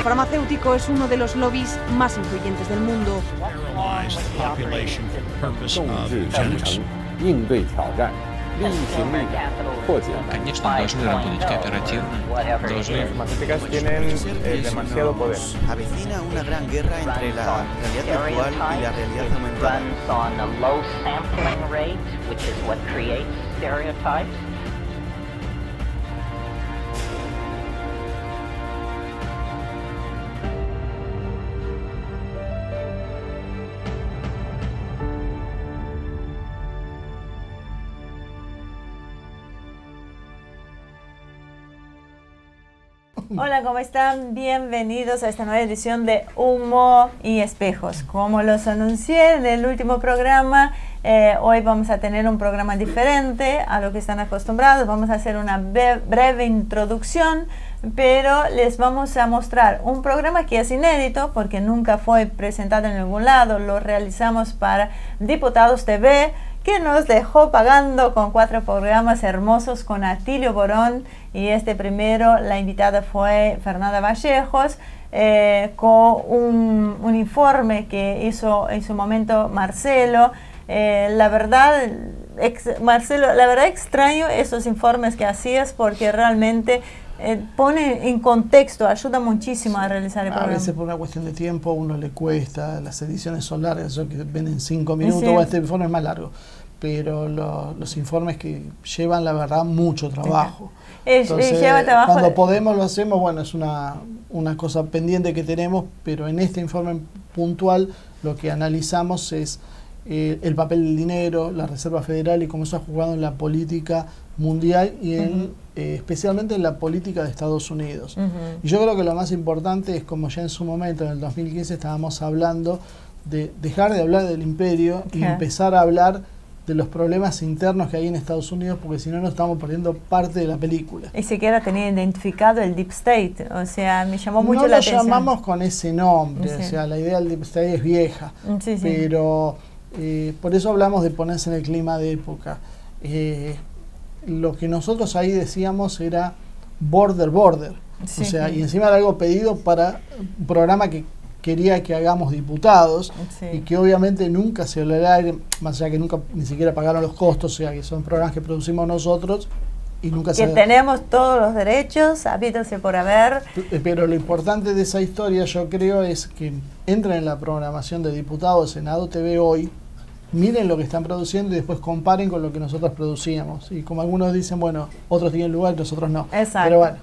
farmacéutico es uno de los lobbies más influyentes del mundo. Конечно, должны работать кооперативно, должны... Farmacéuticas tienen demasiado poder. Avecina una gran guerra entre la realidad virtual y la realidad aumentada. Hola, ¿cómo están? Bienvenidos a esta nueva edición de Humo y Espejos. Como los anuncié en el último programa, hoy vamos a tener un programa diferente a lo que están acostumbrados. Vamos a hacer una breve introducción, pero les vamos a mostrar un programa que es inédito porque nunca fue presentado en ningún lado. Lo realizamos para Diputados TV, que nos dejó pagando con 4 programas hermosos con Atilio Borón, y este primero la invitada fue Fernanda Vallejos, con un informe que hizo en su momento Marcelo. La verdad, Marcelo, la verdad extraño esos informes que hacías porque realmente pone en contexto, ayuda muchísimo a realizar el programa. A veces por una cuestión de tiempo uno le cuesta, las ediciones son largas, eso que ven en 5 minutos, Sí. o este informe es más largo, pero los informes que llevan la verdad mucho trabajo. Entonces, Lleva trabajo cuando podemos lo hacemos, bueno, es una cosa pendiente que tenemos, pero en este informe puntual lo que analizamos es el papel del dinero, la Reserva Federal y cómo eso ha jugado en la política mundial y especialmente en la política de Estados Unidos. Y yo creo que lo más importante es, como ya en su momento, en el 2015, estábamos hablando de dejar de hablar del imperio y empezar a hablar de los problemas internos que hay en Estados Unidos, porque si no nos estamos perdiendo parte de la película. Y siquiera tenía identificado el Deep State, o sea, me llamó mucho la atención. No lo llamamos con ese nombre, Sí. o sea, la idea del Deep State es vieja, Sí, sí. pero por eso hablamos de ponerse en el clima de época. Lo que nosotros ahí decíamos era border, Sí, o sea, sí. y encima era algo pedido para un programa que quería que hagamos diputados, Sí. y que obviamente nunca se hablará, más allá que nunca ni siquiera pagaron los costos, o sea, que son programas que producimos nosotros y nunca Que se... tenemos todos los derechos, habiéndose por haber. Pero lo importante de esa historia, yo creo, es que entren en la programación de Diputados, Senado TV hoy, miren lo que están produciendo y después comparen con lo que nosotros producíamos. Y como algunos dicen, bueno, otros tienen lugar y nosotros no. Exacto. Pero bueno.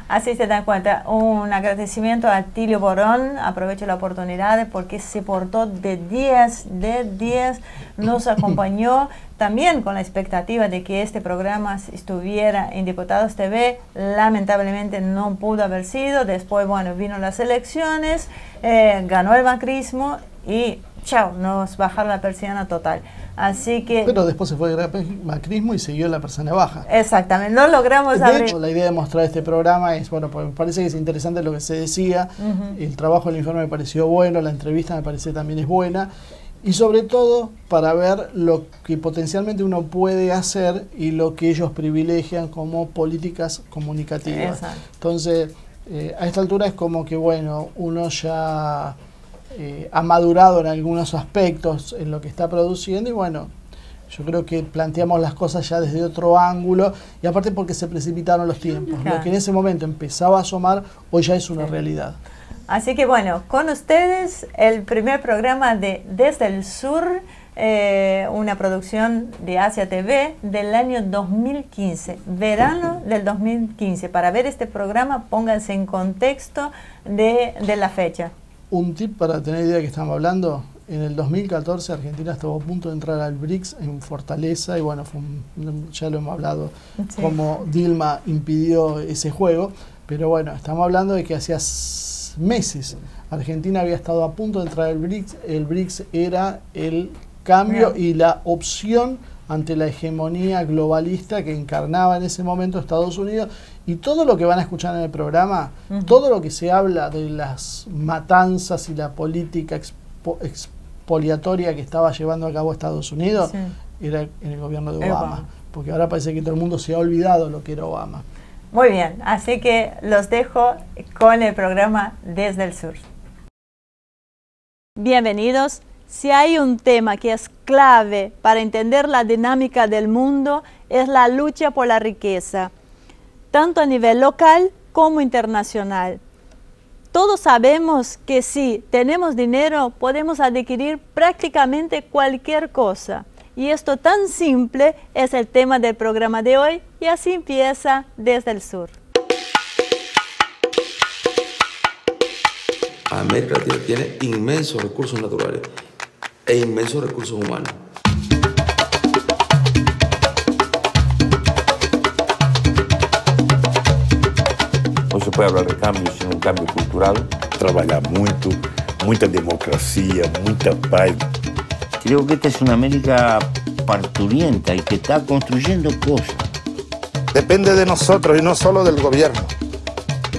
Así se dan cuenta. Un agradecimiento a Atilio Borón. Aprovecho la oportunidad porque se portó de 10, nos acompañó también con la expectativa de que este programa estuviera en Diputados TV. Lamentablemente no pudo haber sido. Después, bueno, vino las elecciones, ganó el macrismo y chao, nos bajaron la persiana total. Así que... Pero después se fue el macrismo y siguió la persona baja. Exactamente, no logramos De abrir... hecho, la idea de mostrar este programa es, bueno, porque me parece que es interesante lo que se decía, el trabajo del informe me pareció bueno, la entrevista me parece también es buena, y sobre todo para ver lo que potencialmente uno puede hacer y lo que ellos privilegian como políticas comunicativas. Exacto. Entonces, a esta altura es como que, bueno, uno ya ha madurado en algunos aspectos en lo que está produciendo y bueno, yo creo que planteamos las cosas ya desde otro ángulo y aparte porque se precipitaron los tiempos. Claro. Lo que en ese momento empezaba a asomar, hoy ya es una realidad. Así que bueno, con ustedes el primer programa de Desde el Sur, una producción de Asia TV del año 2015, verano del 2015. Para ver este programa, pónganse en contexto de la fecha. Un tip para tener idea de que estamos hablando, en el 2014 Argentina estuvo a punto de entrar al BRICS en Fortaleza y bueno, ya lo hemos hablado, Sí. cómo Dilma impidió ese juego, pero bueno, estamos hablando de que hacía meses Argentina había estado a punto de entrar al BRICS, el BRICS era el cambio y la opción ante la hegemonía globalista que encarnaba en ese momento Estados Unidos, y todo lo que van a escuchar en el programa, todo lo que se habla de las matanzas y la política expoliatoria que estaba llevando a cabo Estados Unidos, era en el gobierno de Obama, porque ahora parece que todo el mundo se ha olvidado lo que era Obama. Muy bien, así que los dejo con el programa Desde el Sur. Bienvenidos. Si hay un tema que es clave para entender la dinámica del mundo, es la lucha por la riqueza, tanto a nivel local como internacional. Todos sabemos que si tenemos dinero podemos adquirir prácticamente cualquier cosa. Y esto tan simple es el tema del programa de hoy, y así empieza Desde el Sur. América Latina tiene inmensos recursos naturales e inmensos recursos humanos. Não se pode falar de cambio sem um cambio cultural. Trabalhar muito, muita democracia, muita paz. Creo que esta es una América parturienta y que está construyendo cosas. Depende de nosotros y no solo del gobierno,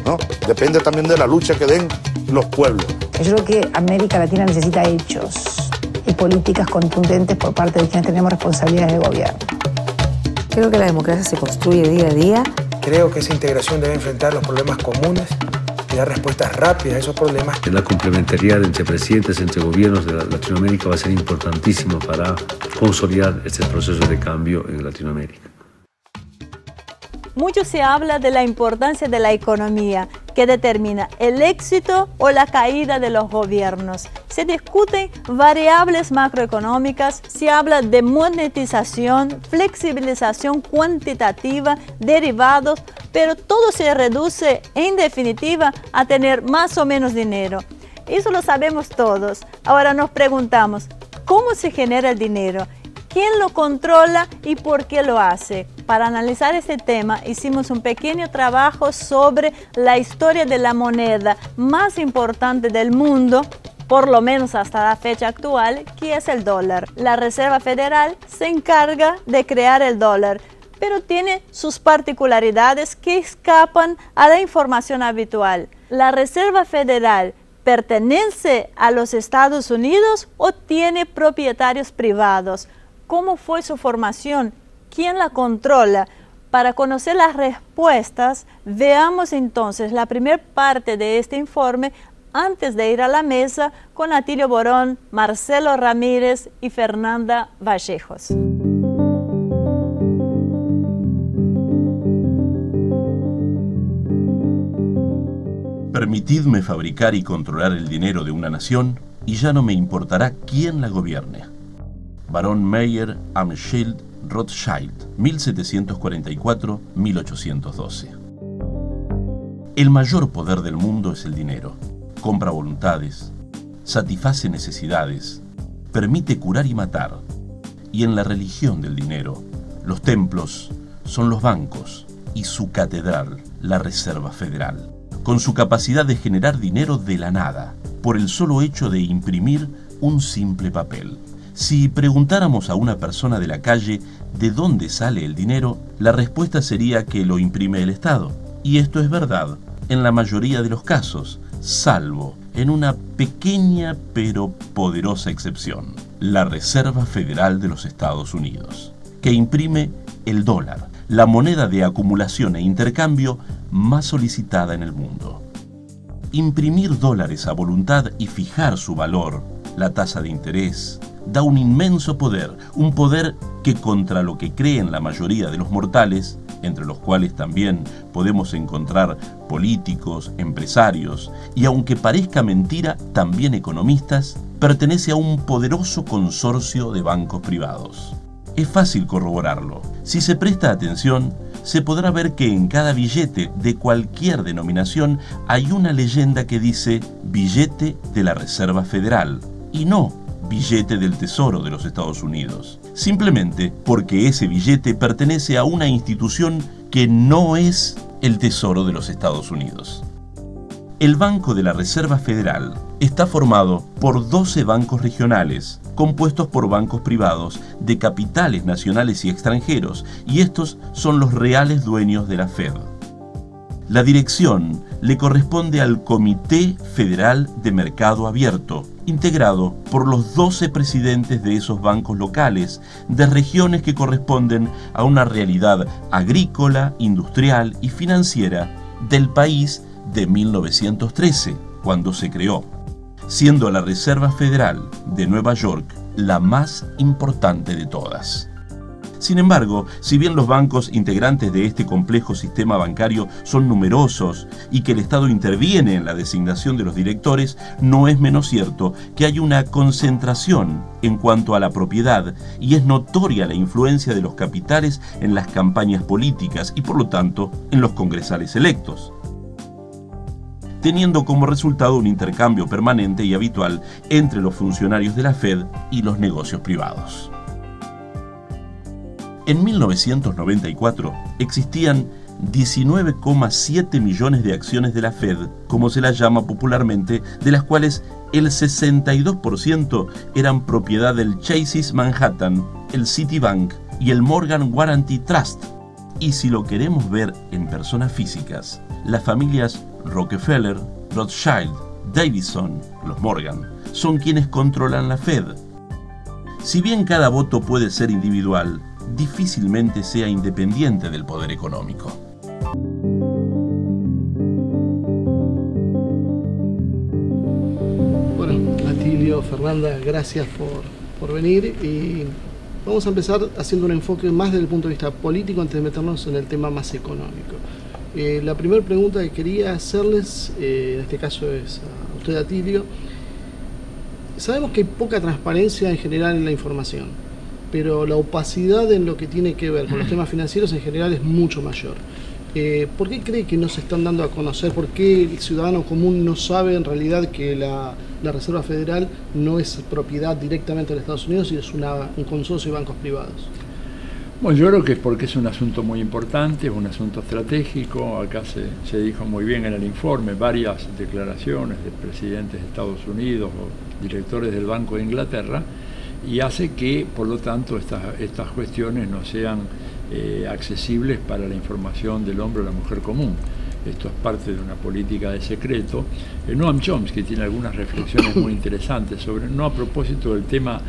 ¿no? Depende también de la lucha que den los pueblos. Yo creo que América Latina necesita hechos y políticas contundentes por parte de quienes tenemos responsabilidades de gobierno. Creo que la democracia se construye día a día. Creo que esa integración debe enfrentar los problemas comunes y dar respuestas rápidas a esos problemas. La complementariedad entre presidentes, entre gobiernos de Latinoamérica va a ser importantísimo para consolidar este proceso de cambio en Latinoamérica. Mucho se habla de la importancia de la economía, que determina el éxito o la caída de los gobiernos. Se discuten variables macroeconómicas, se habla de monetización, flexibilización cuantitativa, derivados, pero todo se reduce en definitiva a tener más o menos dinero. Eso lo sabemos todos. Ahora nos preguntamos, ¿cómo se genera el dinero? ¿Quién lo controla y por qué lo hace? Para analizar este tema hicimos un pequeño trabajo sobre la historia de la moneda más importante del mundo, por lo menos hasta la fecha actual, que es el dólar. La Reserva Federal se encarga de crear el dólar, pero tiene sus particularidades que escapan a la información habitual. La Reserva Federal ¿pertenece a los Estados Unidos o tiene propietarios privados? ¿Cómo fue su formación? ¿Quién la controla? Para conocer las respuestas, veamos entonces la primera parte de este informe antes de ir a la mesa con Atilio Borón, Marcelo Ramírez y Fernanda Vallejos. Permitidme fabricar y controlar el dinero de una nación y ya no me importará quién la gobierne. Barón Meyer Amschild Rothschild, 1744-1812. El mayor poder del mundo es el dinero. Compra voluntades, satisface necesidades, permite curar y matar. Y en la religión del dinero, los templos son los bancos y su catedral, la Reserva Federal, con su capacidad de generar dinero de la nada, por el solo hecho de imprimir un simple papel. Si preguntáramos a una persona de la calle de dónde sale el dinero, la respuesta sería que lo imprime el Estado. Y esto es verdad en la mayoría de los casos, salvo en una pequeña pero poderosa excepción, la Reserva Federal de los Estados Unidos, que imprime el dólar, la moneda de acumulación e intercambio más solicitada en el mundo. Imprimir dólares a voluntad y fijar su valor, la tasa de interés, da un inmenso poder, un poder que contra lo que creen la mayoría de los mortales, entre los cuales también podemos encontrar políticos, empresarios y, aunque parezca mentira, también economistas, pertenece a un poderoso consorcio de bancos privados. Es fácil corroborarlo. Si se presta atención, se podrá ver que en cada billete de cualquier denominación hay una leyenda que dice billete de la Reserva Federal y no billete del Tesoro de los Estados Unidos, simplemente porque ese billete pertenece a una institución que no es el Tesoro de los Estados Unidos. El Banco de la Reserva Federal está formado por 12 bancos regionales, compuestos por bancos privados de capitales nacionales y extranjeros, y estos son los reales dueños de la Fed. La dirección le corresponde al Comité Federal de Mercado Abierto integrado por los 12 presidentes de esos bancos locales, de regiones que corresponden a una realidad agrícola, industrial y financiera del país de 1913, cuando se creó, siendo la Reserva Federal de Nueva York la más importante de todas. Sin embargo, si bien los bancos integrantes de este complejo sistema bancario son numerosos y que el Estado interviene en la designación de los directores, no es menos cierto que hay una concentración en cuanto a la propiedad y es notoria la influencia de los capitales en las campañas políticas y por lo tanto en los congresales electos, teniendo como resultado un intercambio permanente y habitual entre los funcionarios de la Fed y los negocios privados. En 1994 existían 19,7 millones de acciones de la Fed, como se las llama popularmente, de las cuales el 62% eran propiedad del Chase Manhattan, el Citibank y el Morgan Guaranty Trust. Y si lo queremos ver en personas físicas, las familias Rockefeller, Rothschild, Davidson, los Morgan, son quienes controlan la Fed. Si bien cada voto puede ser individual, difícilmente sea independiente del poder económico. Bueno, Atilio, Fernanda, gracias por venir y vamos a empezar haciendo un enfoque más desde el punto de vista político antes de meternos en el tema más económico. La primera pregunta que quería hacerles, en este caso es a usted, Atilio. Sabemos que hay poca transparencia en general en la información, pero la opacidad en lo que tiene que ver con los temas financieros en general es mucho mayor. ¿Por qué cree que no se están dando a conocer? ¿Por qué el ciudadano común no sabe en realidad que la Reserva Federal no es propiedad directamente de Estados Unidos y es un consorcio de bancos privados? Bueno, yo creo que es porque es un asunto muy importante, es un asunto estratégico. Acá se dijo muy bien en el informe, varias declaraciones de presidentes de Estados Unidos o directores del Banco de Inglaterra, y hace que, por lo tanto, estas cuestiones no sean accesibles para la información del hombre o la mujer común. Esto es parte de una política de secreto. Noam Chomsky tiene algunas reflexiones muy interesantes sobre, no a propósito del tema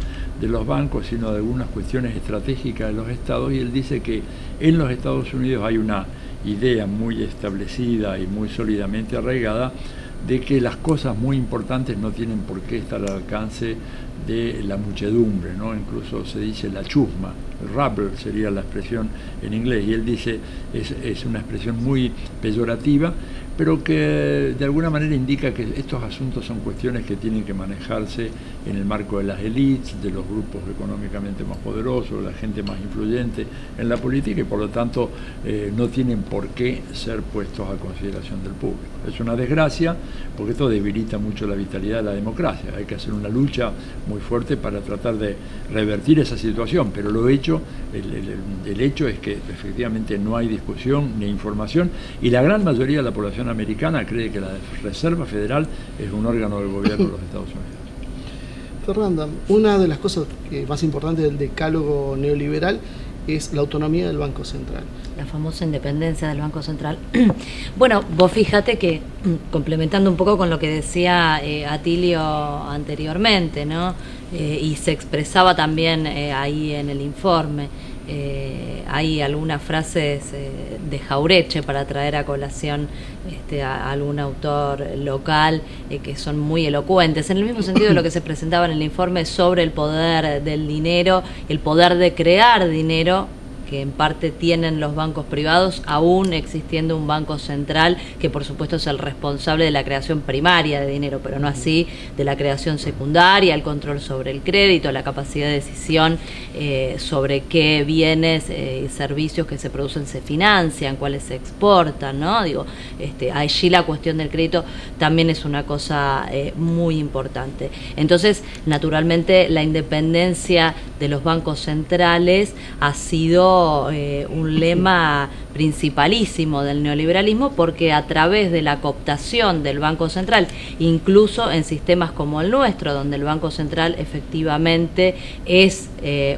de los bancos, sino de algunas cuestiones estratégicas de los estados, y él dice que en los Estados Unidos hay una idea muy establecida y muy sólidamente arraigada de que las cosas muy importantes no tienen por qué estar al alcance de la muchedumbre, ¿no? Incluso se dice la chusma, rabble sería la expresión en inglés, y él dice es una expresión muy peyorativa, pero que de alguna manera indica que estos asuntos son cuestiones que tienen que manejarse en el marco de las élites, de los grupos económicamente más poderosos, la gente más influyente en la política, y por lo tanto no tienen por qué ser puestos a consideración del público. Es una desgracia, porque esto debilita mucho la vitalidad de la democracia. Hay que hacer una lucha muy fuerte para tratar de revertir esa situación, pero el hecho es que efectivamente no hay discusión ni información, y la gran mayoría de la población americana cree que la Reserva Federal es un órgano del gobierno de los Estados Unidos. Fernanda, una de las cosas más importantes del decálogo neoliberal es la autonomía del Banco Central. La famosa independencia del Banco Central. Bueno, vos fíjate que, complementando un poco con lo que decía Atilio anteriormente, ¿no? Y se expresaba también ahí en el informe, hay algunas frases de Jauretche para traer a colación a algún autor local que son muy elocuentes, en el mismo sentido de lo que se presentaba en el informe sobre el poder del dinero, el poder de crear dinero, que en parte tienen los bancos privados, aún existiendo un banco central que por supuesto es el responsable de la creación primaria de dinero, pero no así de la creación secundaria, el control sobre el crédito, la capacidad de decisión sobre qué bienes y servicios que se producen se financian, cuáles se exportan, ¿no? Digo, allí la cuestión del crédito también es una cosa muy importante. Entonces, naturalmente, la independencia de los bancos centrales ha sido un lema principalísimo del neoliberalismo, porque a través de la cooptación del Banco Central, incluso en sistemas como el nuestro, donde el Banco Central efectivamente es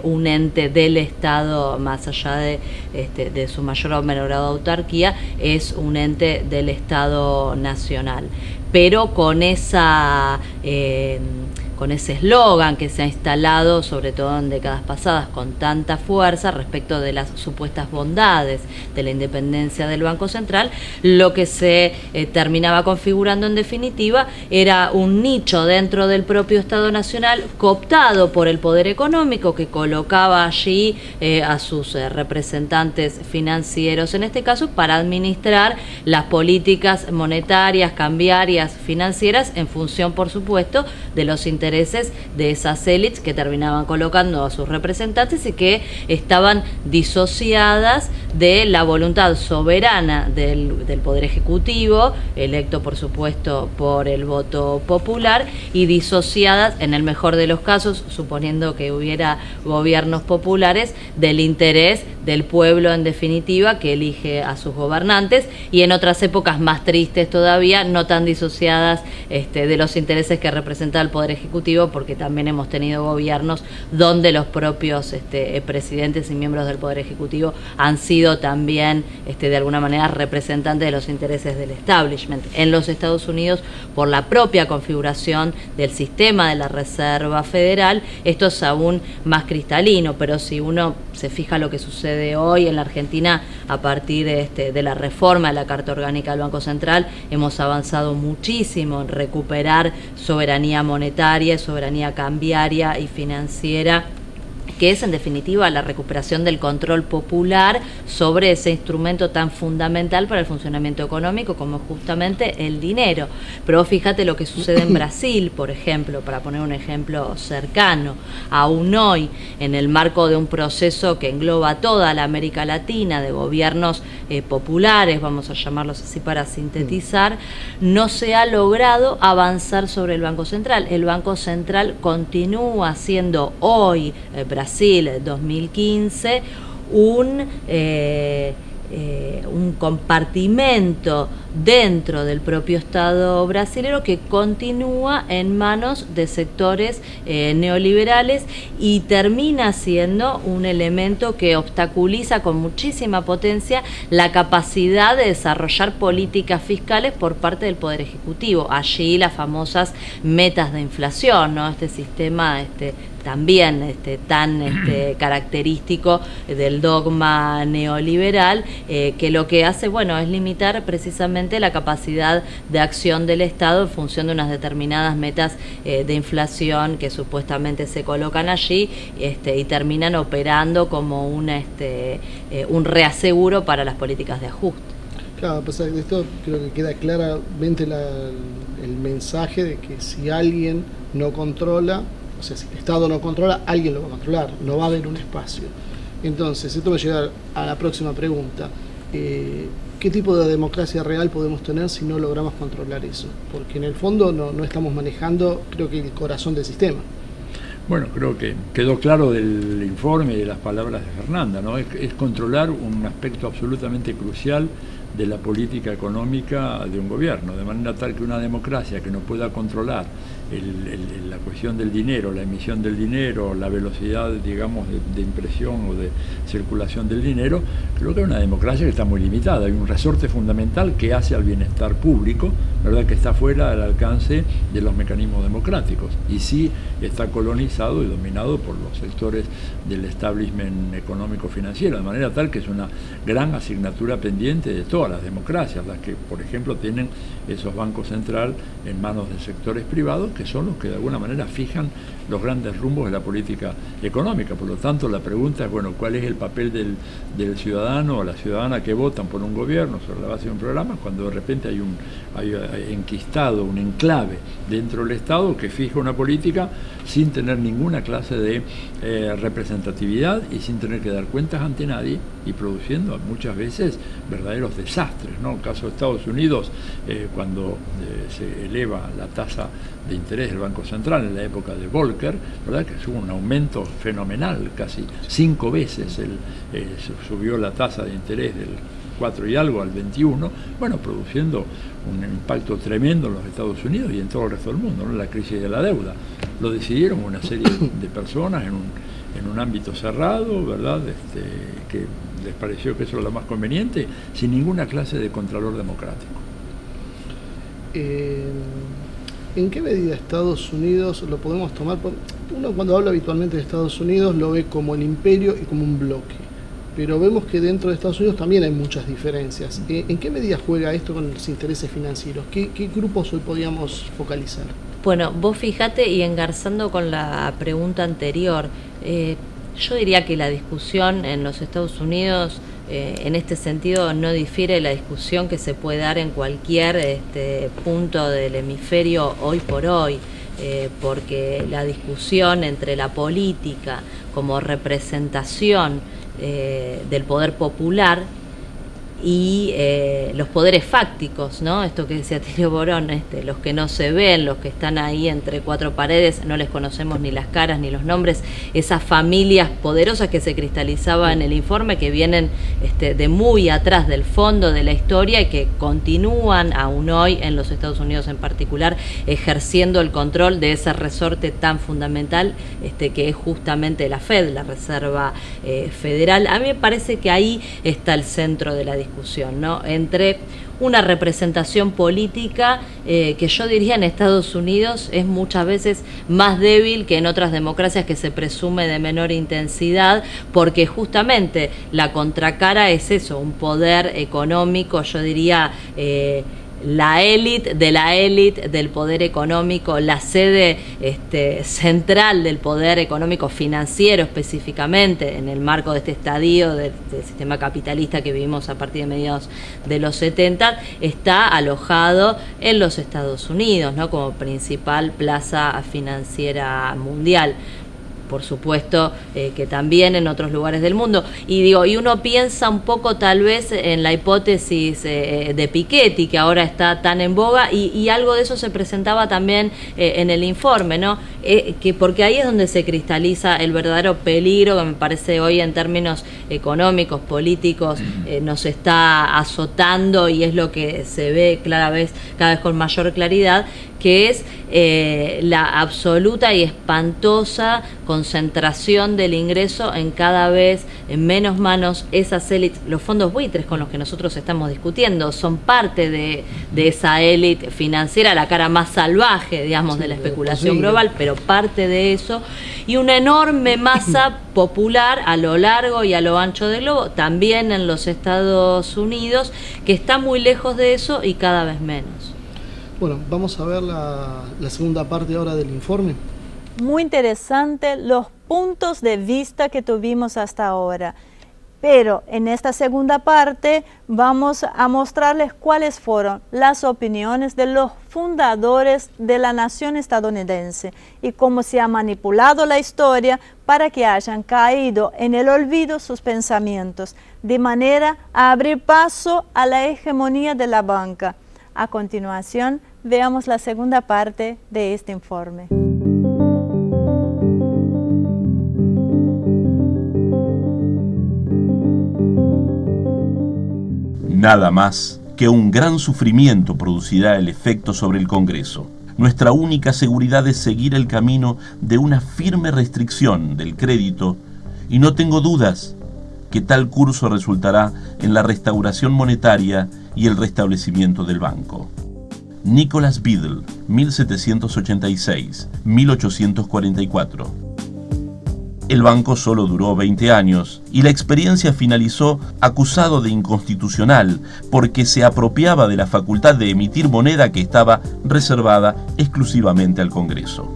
un ente del Estado, más allá de su mayor o menor grado de autarquía, es un ente del Estado nacional, pero con esa ese eslogan que se ha instalado, sobre todo en décadas pasadas, con tanta fuerza respecto de las supuestas bondades de la independencia del Banco Central, lo que se terminaba configurando en definitiva era un nicho dentro del propio Estado Nacional cooptado por el poder económico, que colocaba allí a sus representantes financieros, en este caso, para administrar las políticas monetarias, cambiarias, financieras, en función, por supuesto, de los intereses de esas élites que terminaban colocando a sus representantes y que estaban disociadas de la voluntad soberana del Poder Ejecutivo, electo, por supuesto, por el voto popular, y disociadas, en el mejor de los casos, suponiendo que hubiera gobiernos populares, del interés del pueblo, en definitiva, que elige a sus gobernantes, y en otras épocas más tristes todavía, no tan disociadas de los intereses que representa el Poder Ejecutivo, porque también hemos tenido gobiernos donde los propios presidentes y miembros del Poder Ejecutivo han sido también de alguna manera representantes de los intereses del establishment. En los Estados Unidos, por la propia configuración del sistema de la Reserva Federal, esto es aún más cristalino, pero si uno se fija lo que sucede hoy en la Argentina a partir de la reforma de la Carta Orgánica del Banco Central, hemos avanzado muchísimo en recuperar soberanía monetaria, soberanía cambiaria y financiera, que es en definitiva la recuperación del control popular sobre ese instrumento tan fundamental para el funcionamiento económico como justamente el dinero. Pero fíjate lo que sucede en Brasil, por ejemplo, para poner un ejemplo cercano, aún hoy, en el marco de un proceso que engloba toda la América Latina, de gobiernos populares, vamos a llamarlos así para sintetizar, no se ha logrado avanzar sobre el Banco Central. El Banco Central continúa siendo hoy, Brasil 2015, un compartimento dentro del propio Estado brasilero que continúa en manos de sectores neoliberales y termina siendo un elemento que obstaculiza con muchísima potencia la capacidad de desarrollar políticas fiscales por parte del Poder Ejecutivo. Allí las famosas metas de inflación, ¿no? Este sistema también tan característico del dogma neoliberal, que lo que hace, bueno, es limitar precisamente la capacidad de acción del Estado en función de unas determinadas metas de inflación que supuestamente se colocan allí, y terminan operando como un reaseguro para las políticas de ajuste. Claro, pues de esto creo que queda claramente el mensaje de que si alguien no controla, o sea, si el Estado no controla, alguien lo va a controlar, no va a haber un espacio. Entonces, esto me lleva a la próxima pregunta. ¿Qué tipo de democracia real podemos tener si no logramos controlar eso? Porque en el fondo no estamos manejando, creo que, el corazón del sistema. Bueno, creo que quedó claro del informe y de las palabras de Fernanda, ¿no? Es controlar un aspecto absolutamente crucial de la política económica de un gobierno, de manera tal que una democracia que no pueda controlar la cuestión del dinero, la emisión del dinero, la velocidad, digamos, de impresión o de circulación del dinero, creo que es una democracia que está muy limitada. Hay un resorte fundamental que hace al bienestar público, ¿verdad?, que está fuera del alcance de los mecanismos democráticos, y sí está colonizado y dominado por los sectores del establishment económico-financiero, de manera tal que es una gran asignatura pendiente de todas las democracias, las que, por ejemplo, tienen esos bancos centrales en manos de sectores privados, que son los que de alguna manera fijan los grandes rumbos de la política económica. Por lo tanto, la pregunta es, bueno, ¿cuál es el papel del ciudadano o la ciudadana que votan por un gobierno sobre la base de un programa, cuando de repente hay enquistado, un enclave dentro del Estado que fija una política sin tener ninguna clase de representatividad y sin tener que dar cuentas ante nadie, y produciendo muchas veces verdaderos desastres, ¿no? El caso de Estados Unidos, cuando se eleva la tasa de interés del Banco Central en la época de Volcker, ¿verdad?, que hubo un aumento fenomenal, casi 5 veces subió la tasa de interés del 4 y algo al 21, bueno, produciendo un impacto tremendo en los Estados Unidos y en todo el resto del mundo, ¿no? La crisis de la deuda. Lo decidieron una serie de personas en un ámbito cerrado, ¿verdad?, que les pareció que eso era lo más conveniente, sin ninguna clase de contralor democrático. ¿En qué medida Estados Unidos lo podemos tomar? Uno cuando habla habitualmente de Estados Unidos lo ve como el imperio y como un bloque, pero vemos que dentro de Estados Unidos también hay muchas diferencias. ¿En qué medida juega esto con los intereses financieros? ¿Qué grupos hoy podríamos focalizar? Bueno, vos fíjate, y engarzando con la pregunta anterior, yo diría que la discusión en los Estados Unidos en este sentido no difiere de la discusión que se puede dar en cualquier punto del hemisferio hoy por hoy, porque la discusión entre la política como representación del poder popular y los poderes fácticos, ¿no? Esto que decía Atilio Borón, los que no se ven, los que están ahí entre cuatro paredes, no les conocemos ni las caras ni los nombres, esas familias poderosas que se cristalizaban en el informe, que vienen de muy atrás del fondo de la historia y que continúan aún hoy en los Estados Unidos en particular ejerciendo el control de ese resorte tan fundamental que es justamente la Fed, la Reserva Federal. A mí me parece que ahí está el centro de la discusión, ¿no? Entre una representación política que yo diría en Estados Unidos es muchas veces más débil que en otras democracias que se presume de menor intensidad, porque justamente la contracara es eso, un poder económico, yo diría la élite del poder económico, la sede central del poder económico financiero específicamente, en el marco de este estadio del sistema capitalista que vivimos a partir de mediados de los 70, está alojado en los Estados Unidos, ¿no? Como principal plaza financiera mundial. Por supuesto que también en otros lugares del mundo. Y uno piensa un poco tal vez en la hipótesis de Piketty, que ahora está tan en boga, y algo de eso se presentaba también en el informe, ¿no? Porque ahí es donde se cristaliza el verdadero peligro que me parece hoy en términos económicos, políticos, nos está azotando, y es lo que se ve cada vez con mayor claridad, que es la absoluta y espantosa concentración del ingreso en cada vez en menos manos. Esas élites, los fondos buitres con los que nosotros estamos discutiendo, son parte de esa élite financiera, la cara más salvaje, digamos, de la especulación global, pero parte de eso, y una enorme masa popular a lo largo y a lo ancho del globo, también en los Estados Unidos, que está muy lejos de eso y cada vez menos. Bueno, vamos a ver la segunda parte ahora del informe. Muy interesante los puntos de vista que tuvimos hasta ahora, pero en esta segunda parte vamos a mostrarles cuáles fueron las opiniones de los fundadores de la nación estadounidense y cómo se ha manipulado la historia para que hayan caído en el olvido sus pensamientos, de manera a abrir paso a la hegemonía de la banca. A continuación, veamos la segunda parte de este informe. Nada más que un gran sufrimiento producirá el efecto sobre el Congreso. Nuestra única seguridad es seguir el camino de una firme restricción del crédito, y no tengo dudas que tal curso resultará en la restauración monetaria y el restablecimiento del banco. Nicholas Biddle, 1786-1844. El banco solo duró 20 años y la experiencia finalizó acusado de inconstitucional porque se apropiaba de la facultad de emitir moneda que estaba reservada exclusivamente al Congreso.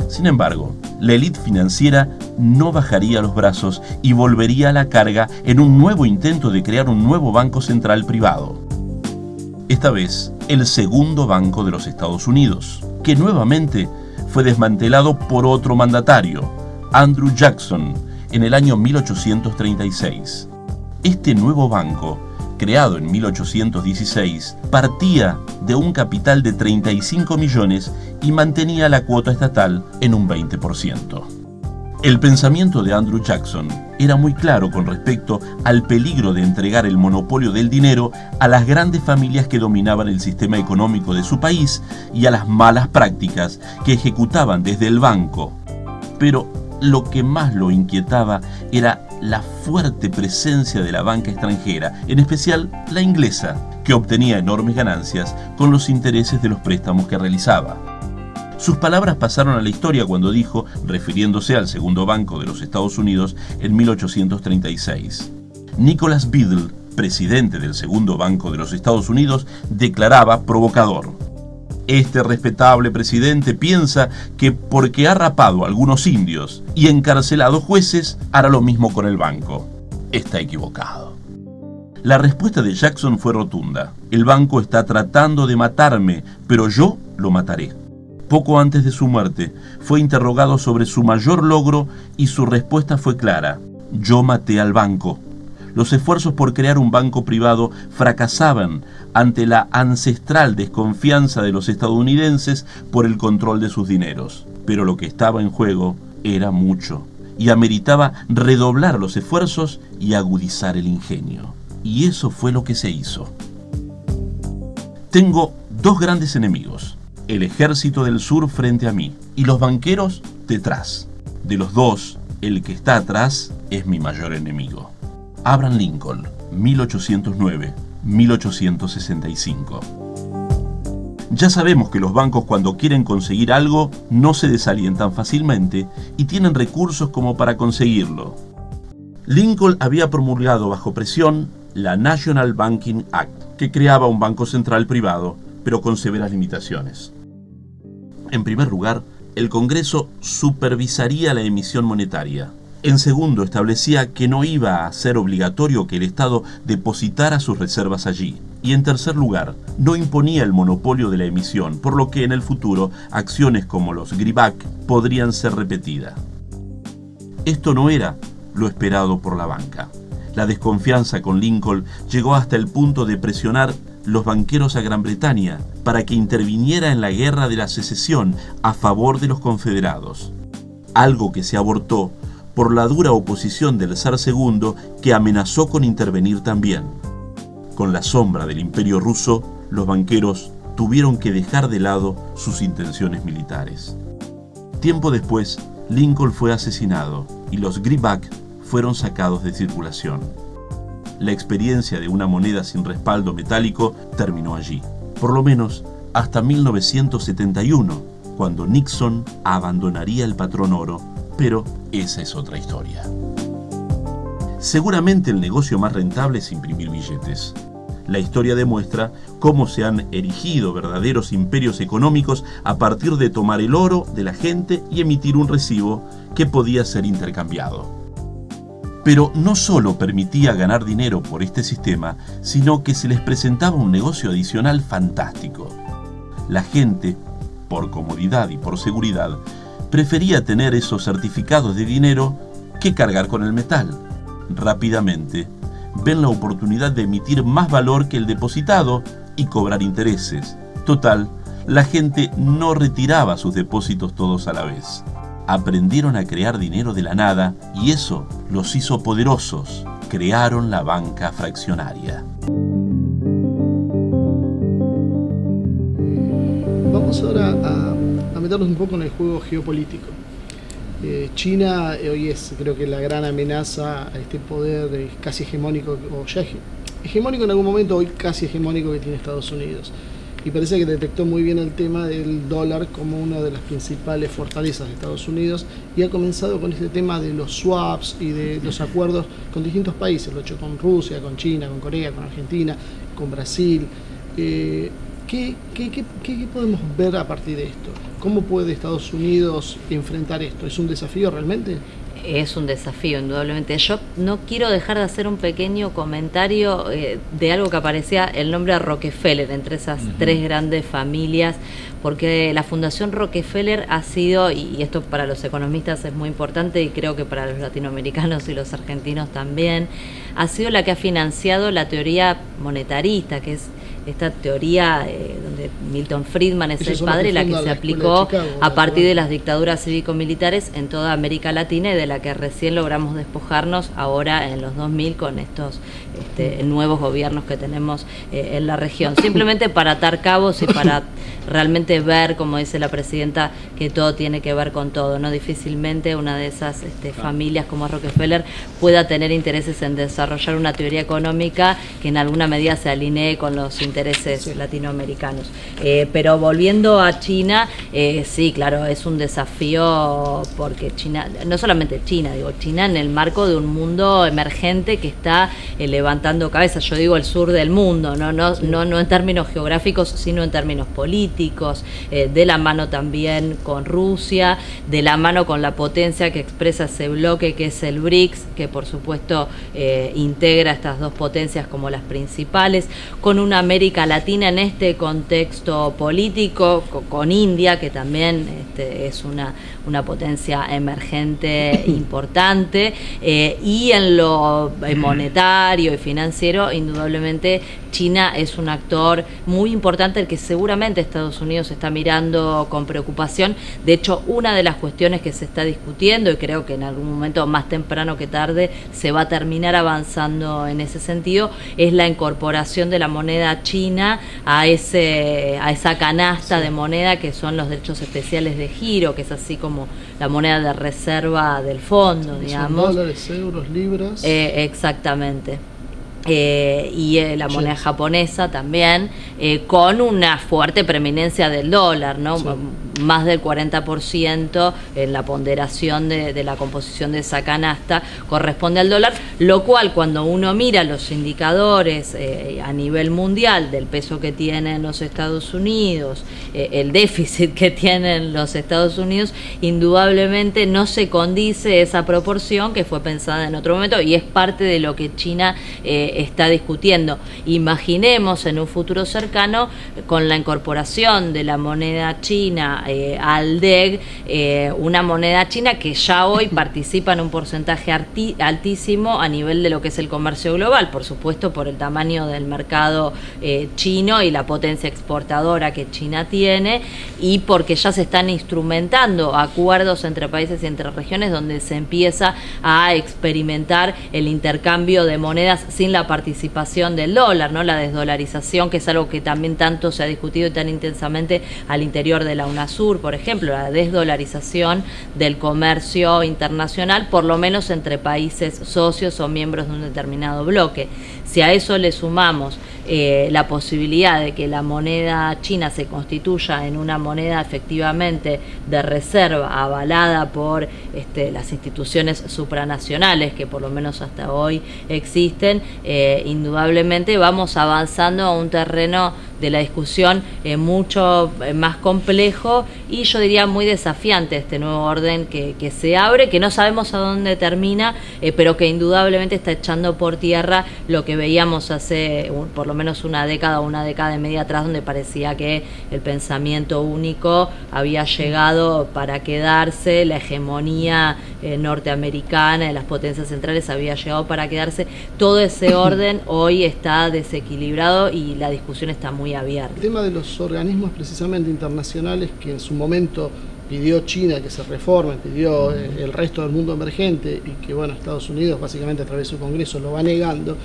Sin embargo, la élite financiera no bajaría los brazos y volvería a la carga en un nuevo intento de crear un nuevo banco central privado. Esta vez, el segundo banco de los Estados Unidos, que nuevamente fue desmantelado por otro mandatario, Andrew Jackson, en el año 1836. Este nuevo banco, creado en 1816, partía de un capital de 35 millones y mantenía la cuota estatal en un 20%. El pensamiento de Andrew Jackson era muy claro con respecto al peligro de entregar el monopolio del dinero a las grandes familias que dominaban el sistema económico de su país y a las malas prácticas que ejecutaban desde el banco. Pero lo que más lo inquietaba era la fuerte presencia de la banca extranjera, en especial la inglesa, que obtenía enormes ganancias con los intereses de los préstamos que realizaba. Sus palabras pasaron a la historia cuando dijo, refiriéndose al segundo banco de los Estados Unidos en 1836. Nicholas Biddle, presidente del segundo banco de los Estados Unidos, declaraba provocador: este respetable presidente piensa que porque ha rapado a algunos indios y encarcelado jueces, hará lo mismo con el banco. Está equivocado. La respuesta de Jackson fue rotunda: el banco está tratando de matarme, pero yo lo mataré. Poco antes de su muerte, fue interrogado sobre su mayor logro y su respuesta fue clara: yo maté al banco. Los esfuerzos por crear un banco privado fracasaban ante la ancestral desconfianza de los estadounidenses por el control de sus dineros. Pero lo que estaba en juego era mucho y ameritaba redoblar los esfuerzos y agudizar el ingenio. Y eso fue lo que se hizo. Tengo dos grandes enemigos: el ejército del sur frente a mí y los banqueros detrás. De los dos, el que está atrás es mi mayor enemigo. Abraham Lincoln, 1809-1865. Ya sabemos que los bancos, cuando quieren conseguir algo, no se desalientan fácilmente y tienen recursos como para conseguirlo. Lincoln había promulgado bajo presión la National Banking Act, que creaba un banco central privado, pero con severas limitaciones. En primer lugar, el Congreso supervisaría la emisión monetaria. En segundo, establecía que no iba a ser obligatorio que el Estado depositara sus reservas allí. Y en tercer lugar, no imponía el monopolio de la emisión, por lo que en el futuro acciones como los greenback podrían ser repetidas. Esto no era lo esperado por la banca. La desconfianza con Lincoln llegó hasta el punto de presionar los banqueros a Gran Bretaña para que interviniera en la guerra de la secesión a favor de los confederados, algo que se abortó por la dura oposición del zar II, que amenazó con intervenir también. Con la sombra del Imperio ruso, los banqueros tuvieron que dejar de lado sus intenciones militares. Tiempo después, Lincoln fue asesinado y los greenback fueron sacados de circulación. La experiencia de una moneda sin respaldo metálico terminó allí, por lo menos hasta 1971, cuando Nixon abandonaría el patrón oro, pero esa es otra historia. Seguramente el negocio más rentable es imprimir billetes. La historia demuestra cómo se han erigido verdaderos imperios económicos a partir de tomar el oro de la gente y emitir un recibo que podía ser intercambiado. Pero no solo permitía ganar dinero por este sistema, sino que se les presentaba un negocio adicional fantástico. La gente, por comodidad y por seguridad, prefería tener esos certificados de dinero que cargar con el metal. Rápidamente, ven la oportunidad de emitir más valor que el depositado y cobrar intereses. Total, la gente no retiraba sus depósitos todos a la vez. Aprendieron a crear dinero de la nada y eso los hizo poderosos. Crearon la banca fraccionaria. Vamos ahora a meternos un poco en el juego geopolítico. China hoy es, creo que, la gran amenaza a este poder casi hegemónico, o ya hegemónico en algún momento, hoy casi hegemónico, que tiene Estados Unidos. Y parece que detectó muy bien el tema del dólar como una de las principales fortalezas de Estados Unidos y ha comenzado con este tema de los swaps y de los acuerdos con distintos países. Lo ha hecho con Rusia, con China, con Corea, con Argentina, con Brasil. ¿Qué podemos ver a partir de esto? ¿Cómo puede Estados Unidos enfrentar esto? ¿Es un desafío realmente? Es un desafío, indudablemente. Yo no quiero dejar de hacer un pequeño comentario de algo que aparecía el nombre de Rockefeller entre esas tres grandes familias, porque la Fundación Rockefeller ha sido, y esto para los economistas es muy importante y creo que para los latinoamericanos y los argentinos también, ha sido la que ha financiado la teoría monetarista, que es esta teoría donde Milton Friedman es el padre, la que se aplicó a partir de las dictaduras cívico-militares en toda América Latina y de la que recién logramos despojarnos ahora en los 2000 con estos nuevos gobiernos que tenemos en la región. Simplemente para atar cabos y para realmente ver, como dice la presidenta, que todo tiene que ver con todo, ¿no? Difícilmente una de esas familias como Rockefeller pueda tener intereses en desarrollar una teoría económica que en alguna medida se alinee con los intereses latinoamericanos. Pero volviendo a China, sí, claro, es un desafío porque China, no solamente China, digo, China en el marco de un mundo emergente que está levantando cabezas. Yo digo el sur del mundo, no en términos geográficos, sino en términos políticos, de la mano también con Rusia, de la mano con la potencia que expresa ese bloque que es el BRICS, que por supuesto integra estas dos potencias como las principales, con una América Latina en este contexto político, con India, que también es una potencia emergente importante, y en lo monetario y financiero, indudablemente China es un actor muy importante, el que seguramente Estados Unidos está mirando con preocupación. De hecho, una de las cuestiones que se está discutiendo, y creo que en algún momento más temprano que tarde se va a terminar avanzando en ese sentido, es la incorporación de la moneda china a esa canasta de moneda que son los derechos especiales de giro, que es así como la moneda de reserva del fondo, digamos. Son dólares, euros, libras. Exactamente. Y la moneda japonesa también, con una fuerte preeminencia del dólar, ¿no? Sí. Más del 40% en la ponderación de la composición de esa canasta corresponde al dólar, lo cual cuando uno mira los indicadores a nivel mundial del peso que tienen los Estados Unidos, el déficit que tienen los Estados Unidos, indudablemente no se condice esa proporción que fue pensada en otro momento, y es parte de lo que China está discutiendo. Imaginemos en un futuro cercano, con la incorporación de la moneda china al DEG, una moneda china que ya hoy participa en un porcentaje altísimo a nivel de lo que es el comercio global, por supuesto por el tamaño del mercado chino y la potencia exportadora que China tiene, y porque ya se están instrumentando acuerdos entre países y entre regiones donde se empieza a experimentar el intercambio de monedas sin la participación del dólar, ¿no? La desdolarización, que es algo que también tanto se ha discutido y tan intensamente al interior de la UNASUR, por ejemplo, la desdolarización del comercio internacional, por lo menos entre países socios o miembros de un determinado bloque. Si a eso le sumamos la posibilidad de que la moneda china se constituya en una moneda efectivamente de reserva avalada por las instituciones supranacionales que por lo menos hasta hoy existen, indudablemente vamos avanzando a un terreno de la discusión mucho más complejo y yo diría muy desafiante, este nuevo orden que se abre, que no sabemos a dónde termina, pero que indudablemente está echando por tierra lo que veíamos hace por lo menos una década y media atrás, donde parecía que el pensamiento único había llegado para quedarse, la hegemonía norteamericana de las potencias centrales había llegado para quedarse. Todo ese orden hoy está desequilibrado y la discusión está muy abierta. El tema de los organismos precisamente internacionales que en su momento pidió China que se reforme, pidió el resto del mundo emergente, y que bueno, Estados Unidos básicamente a través de su Congreso lo va negando,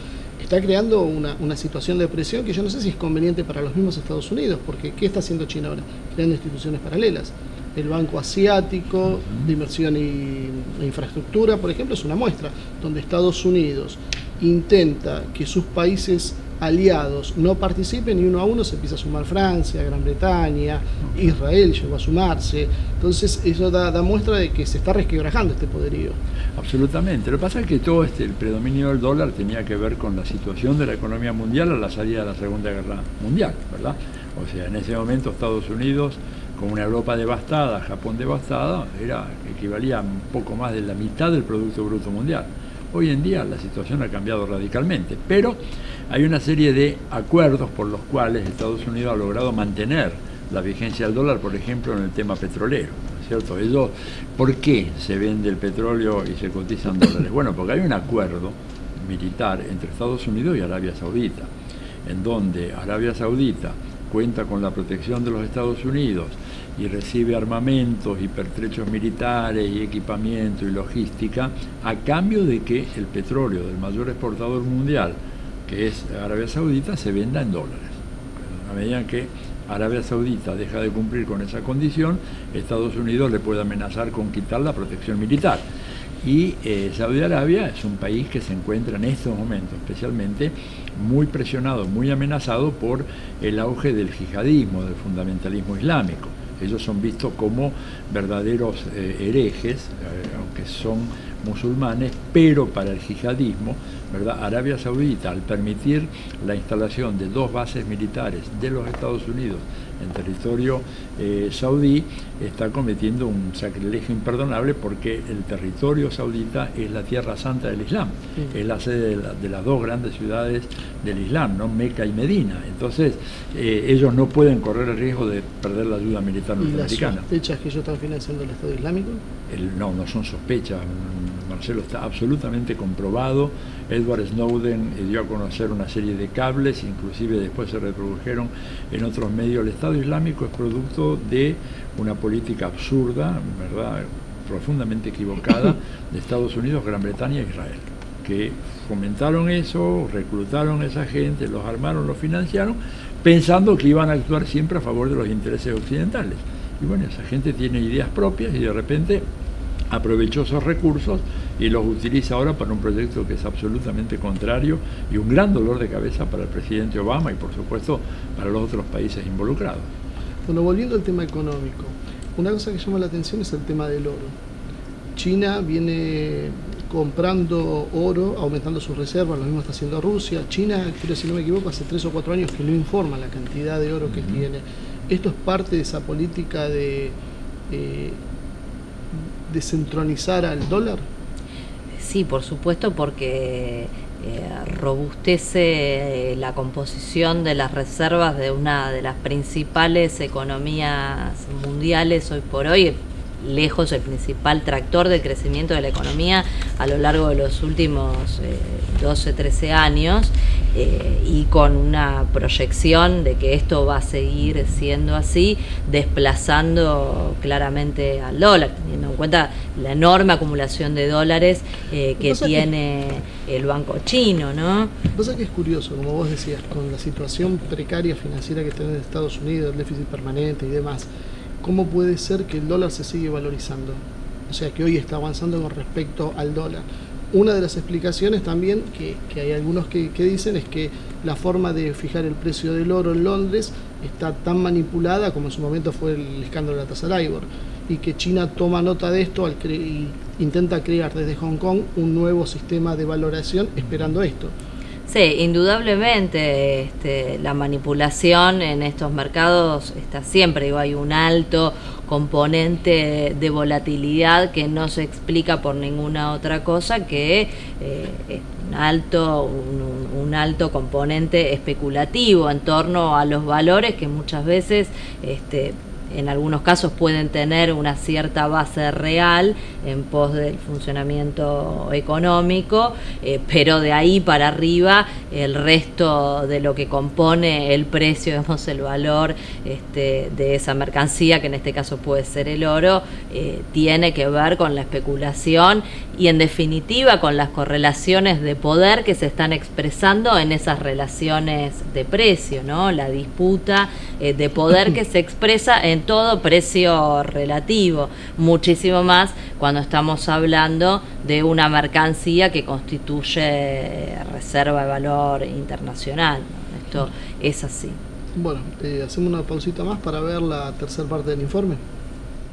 está creando una situación de presión que yo no sé si es conveniente para los mismos Estados Unidos, porque ¿qué está haciendo China ahora? Creando instituciones paralelas. El Banco Asiático de Inversión e Infraestructura, por ejemplo, es una muestra, donde Estados Unidos intenta que sus países aliados no participen, y uno a uno se empieza a sumar Francia, Gran Bretaña, Israel llegó a sumarse. Entonces eso da muestra de que se está resquebrajando este poderío. Absolutamente. Lo que pasa es que todo el predominio del dólar tenía que ver con la situación de la economía mundial a la salida de la Segunda Guerra Mundial, ¿verdad? O sea, en ese momento Estados Unidos, con una Europa devastada, Japón devastada, equivalía a un poco más de la mitad del Producto Bruto Mundial. Hoy en día la situación ha cambiado radicalmente, pero hay una serie de acuerdos por los cuales Estados Unidos ha logrado mantener la vigencia del dólar, por ejemplo, en el tema petrolero, ¿no es cierto? ¿Por qué se vende el petróleo y se cotizan dólares? Bueno, porque hay un acuerdo militar entre Estados Unidos y Arabia Saudita, en donde Arabia Saudita cuenta con la protección de los Estados Unidos y recibe armamentos y pertrechos militares y equipamiento y logística a cambio de que el petróleo del mayor exportador mundial, que es Arabia Saudita, se venda en dólares. A medida que Arabia Saudita deja de cumplir con esa condición, Estados Unidos le puede amenazar con quitar la protección militar. Y Saudi Arabia es un país que se encuentra en estos momentos especialmente muy presionado, muy amenazado por el auge del yihadismo, del fundamentalismo islámico. Ellos son vistos como verdaderos herejes, aunque son musulmanes, pero para el yihadismo, ¿verdad? Arabia Saudita, al permitir la instalación de 2 bases militares de los Estados Unidos en territorio saudí, está cometiendo un sacrilegio imperdonable, porque el territorio saudita es la tierra santa del Islam, es la sede de las 2 grandes ciudades del Islam, ¿no? Meca y Medina. Entonces ellos no pueden correr el riesgo de perder la ayuda militar norteamericana. ¿Y las sospechas que ellos están financiando el Estado Islámico? No son sospechas, Marcelo, está absolutamente comprobado. Edward Snowden dio a conocer una serie de cables, inclusive después se reprodujeron en otros medios. El Estado Islámico es producto de una política absurda, ¿verdad?, profundamente equivocada, de Estados Unidos, Gran Bretaña e Israel, que fomentaron eso, reclutaron a esa gente, los armaron, los financiaron, pensando que iban a actuar siempre a favor de los intereses occidentales. Y bueno, esa gente tiene ideas propias y de repente aprovechó esos recursos y los utiliza ahora para un proyecto que es absolutamente contrario y un gran dolor de cabeza para el presidente Obama y por supuesto para los otros países involucrados. Bueno, volviendo al tema económico, una cosa que llama la atención es el tema del oro. China viene comprando oro, aumentando sus reservas, lo mismo está haciendo Rusia. China, creo, si no me equivoco, hace 3 o 4 años que no informa la cantidad de oro que tiene. ¿Esto es parte de esa política de descentralizar al dólar? Sí, por supuesto, porque robustece la composición de las reservas de una de las principales economías mundiales hoy por hoy, lejos el principal tractor de crecimiento de la economía a lo largo de los últimos 12, 13 años, y con una proyección de que esto va a seguir siendo así, desplazando claramente al dólar, teniendo en cuenta la enorme acumulación de dólares que tiene el banco chino, ¿no? Pasa que es curioso, como vos decías, con la situación precaria financiera que tiene Estados Unidos, el déficit permanente y demás, ¿cómo puede ser que el dólar se sigue valorizando? O sea, que hoy está avanzando con respecto al dólar. Una de las explicaciones también, que hay algunos que dicen, es que la forma de fijar el precio del oro en Londres está tan manipulada como en su momento fue el escándalo de la tasa LIBOR, y que China toma nota de esto y intenta crear desde Hong Kong un nuevo sistema de valoración esperando esto. Sí, indudablemente la manipulación en estos mercados está siempre, digo, hay un alto componente de volatilidad que no se explica por ninguna otra cosa que un alto componente especulativo en torno a los valores que muchas veces en algunos casos pueden tener una cierta base real en pos del funcionamiento económico, pero de ahí para arriba el resto de lo que compone el precio, digamos, el valor de esa mercancía, que en este caso puede ser el oro, tiene que ver con la especulación y en definitiva con las correlaciones de poder que se están expresando en esas relaciones de precio, ¿no? La disputa de poder que se expresa en todo precio relativo, muchísimo más cuando estamos hablando de una mercancía que constituye reserva de valor internacional, ¿no? Esto es así. Bueno, hacemos una pausita más para ver la tercera parte del informe.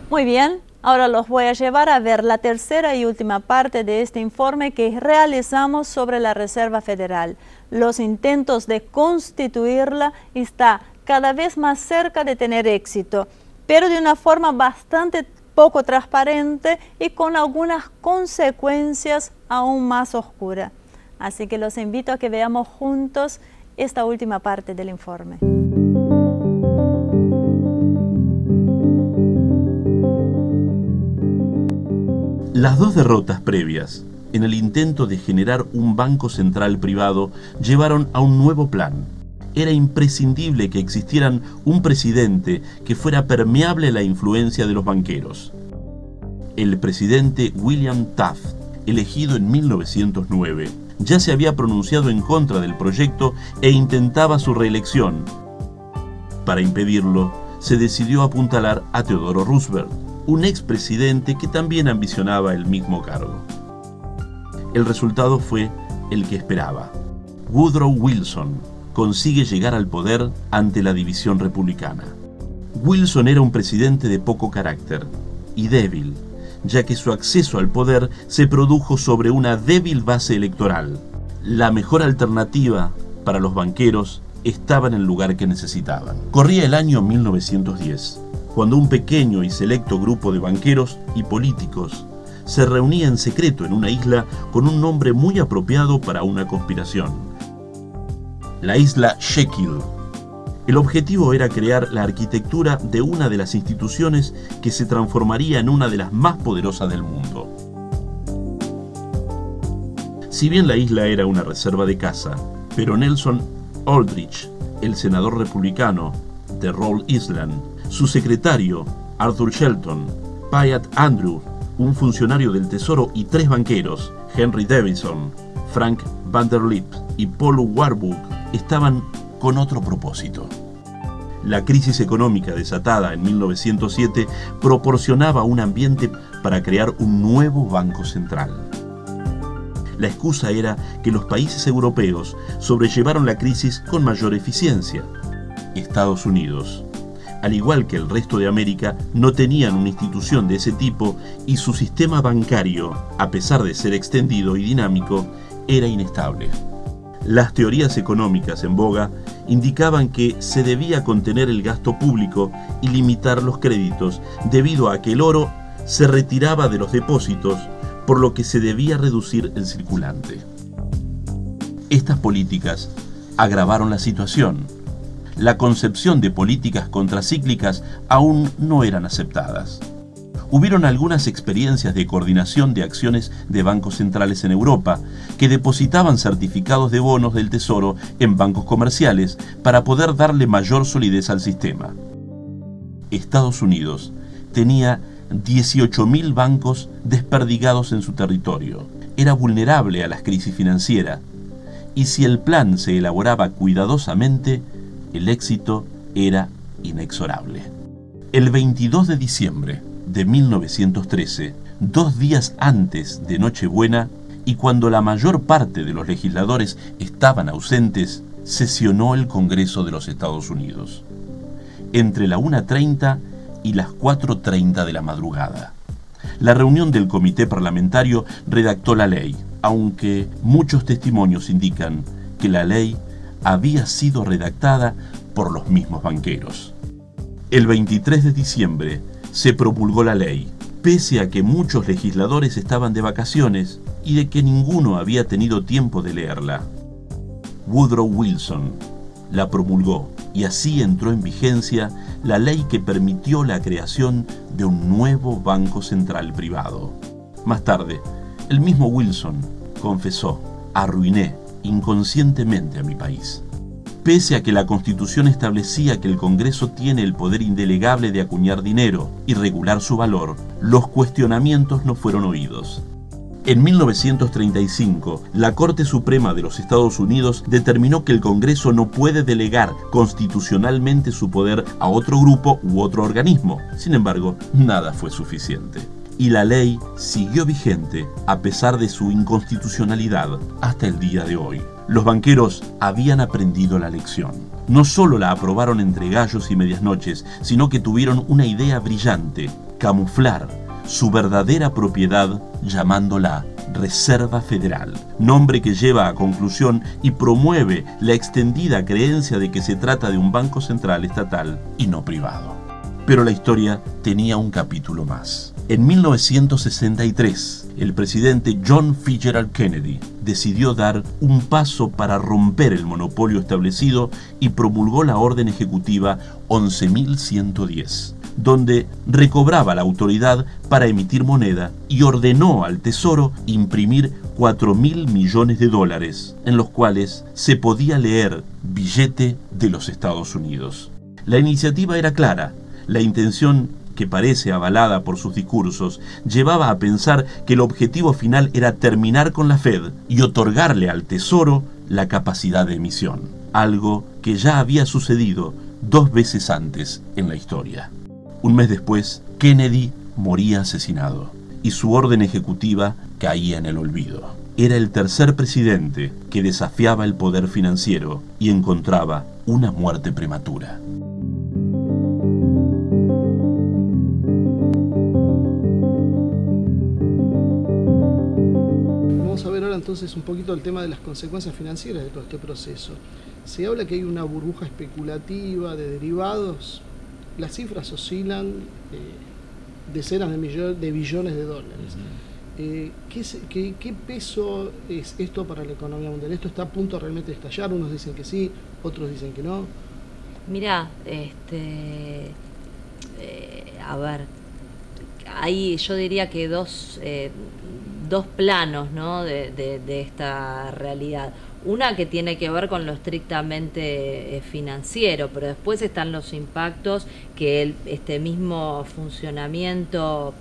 Muy bien, ahora los voy a llevar a ver la tercera y última parte de este informe que realizamos sobre la Reserva Federal. Los intentos de constituirla están cada vez más cerca de tener éxito, pero de una forma bastante poco transparente y con algunas consecuencias aún más oscuras. Así que los invito a que veamos juntos esta última parte del informe. Las 2 derrotas previas en el intento de generar un banco central privado llevaron a un nuevo plan. Era imprescindible que existieran un presidente que fuera permeable a la influencia de los banqueros. El presidente William Taft, elegido en 1909, ya se había pronunciado en contra del proyecto e intentaba su reelección. Para impedirlo, se decidió apuntalar a Theodore Roosevelt, un expresidente que también ambicionaba el mismo cargo. El resultado fue el que esperaba. Woodrow Wilson consigue llegar al poder ante la división republicana. Wilson era un presidente de poco carácter y débil, ya que su acceso al poder se produjo sobre una débil base electoral. La mejor alternativa para los banqueros estaba en el lugar que necesitaban. Corría el año 1910, cuando un pequeño y selecto grupo de banqueros y políticos se reunía en secreto en una isla con un nombre muy apropiado para una conspiración: la isla Jekyll. El objetivo era crear la arquitectura de una de las instituciones que se transformaría en una de las más poderosas del mundo. Si bien la isla era una reserva de caza, pero Nelson Aldrich, el senador republicano de Rhode Island, su secretario Arthur Shelton, Piatt Andrew, un funcionario del Tesoro, y 3 banqueros, Henry Davidson, Frank Vanderlip y Paul Warburg, estaban con otro propósito. La crisis económica desatada en 1907 proporcionaba un ambiente para crear un nuevo banco central. La excusa era que los países europeos sobrellevaron la crisis con mayor eficiencia. Estados Unidos, al igual que el resto de América, no tenían una institución de ese tipo y su sistema bancario, a pesar de ser extendido y dinámico, era inestable. Las teorías económicas en boga indicaban que se debía contener el gasto público y limitar los créditos, debido a que el oro se retiraba de los depósitos, por lo que se debía reducir el circulante. Estas políticas agravaron la situación. La concepción de políticas contracíclicas aún no eran aceptadas. Hubieron algunas experiencias de coordinación de acciones de bancos centrales en Europa que depositaban certificados de bonos del Tesoro en bancos comerciales para poder darle mayor solidez al sistema. Estados Unidos tenía 18.000 bancos desperdigados en su territorio. Era vulnerable a las crisis financieras, y si el plan se elaboraba cuidadosamente, el éxito era inexorable. El 22 de diciembre de 1913, 2 días antes de Nochebuena, y cuando la mayor parte de los legisladores estaban ausentes, sesionó el Congreso de los Estados Unidos, entre la 1:30 y las 4:30 de la madrugada. La reunión del comité parlamentario redactó la ley, aunque muchos testimonios indican que la ley había sido redactada por los mismos banqueros. El 23 de diciembre se promulgó la ley, pese a que muchos legisladores estaban de vacaciones y de que ninguno había tenido tiempo de leerla. Woodrow Wilson la promulgó y así entró en vigencia la ley que permitió la creación de un nuevo banco central privado. Más tarde, el mismo Wilson confesó: arruiné inconscientemente a mi país. Pese a que la Constitución establecía que el Congreso tiene el poder indelegable de acuñar dinero y regular su valor, los cuestionamientos no fueron oídos. En 1935, la Corte Suprema de los Estados Unidos determinó que el Congreso no puede delegar constitucionalmente su poder a otro grupo u otro organismo. Sin embargo, nada fue suficiente, y la ley siguió vigente a pesar de su inconstitucionalidad hasta el día de hoy. Los banqueros habían aprendido la lección. No solo la aprobaron entre gallos y medias noches, sino que tuvieron una idea brillante: camuflar su verdadera propiedad llamándola Reserva Federal, nombre que lleva a conclusión y promueve la extendida creencia de que se trata de un banco central estatal y no privado. Pero la historia tenía un capítulo más. En 1963, el presidente John Fitzgerald Kennedy decidió dar un paso para romper el monopolio establecido y promulgó la Orden Ejecutiva 11.110, donde recobraba la autoridad para emitir moneda y ordenó al Tesoro imprimir 4.000 millones de dólares, en los cuales se podía leer billete de los Estados Unidos. La iniciativa era clara. La intención que parece avalada por sus discursos, llevaba a pensar que el objetivo final era terminar con la Fed y otorgarle al Tesoro la capacidad de emisión, algo que ya había sucedido 2 veces antes en la historia. Un mes después, Kennedy moría asesinado y su orden ejecutiva caía en el olvido. Era el tercer presidente que desafiaba el poder financiero y encontraba una muerte prematura. Vamos a ver ahora entonces un poquito el tema de las consecuencias financieras de todo este proceso. Se habla que hay una burbuja especulativa de derivados. Las cifras oscilan decenas de billones de dólares. ¿Qué peso es esto para la economía mundial? ¿Esto está a punto realmente de estallar? Unos dicen que sí, otros dicen que no. Mirá, a ver, hay, yo diría que dos planos, ¿no?, de esta realidad. Una que tiene que ver con lo estrictamente financiero, pero después están los impactos que este mismo funcionamiento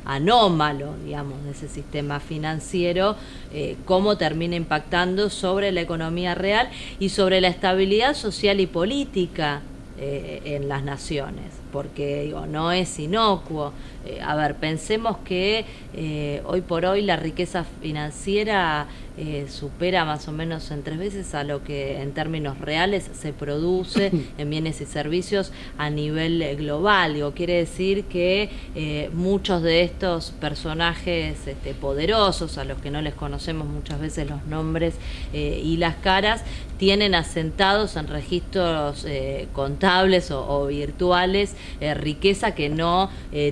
anómalo, digamos, de ese sistema financiero, cómo termina impactando sobre la economía real y sobre la estabilidad social y política en las naciones, porque digo, no es inocuo. A ver, pensemos que hoy por hoy la riqueza financiera supera más o menos en 3 veces a lo que en términos reales se produce en bienes y servicios a nivel global. Digo, quiere decir que muchos de estos personajes poderosos, a los que no les conocemos muchas veces los nombres y las caras, tienen asentados en registros contables o virtuales riqueza que no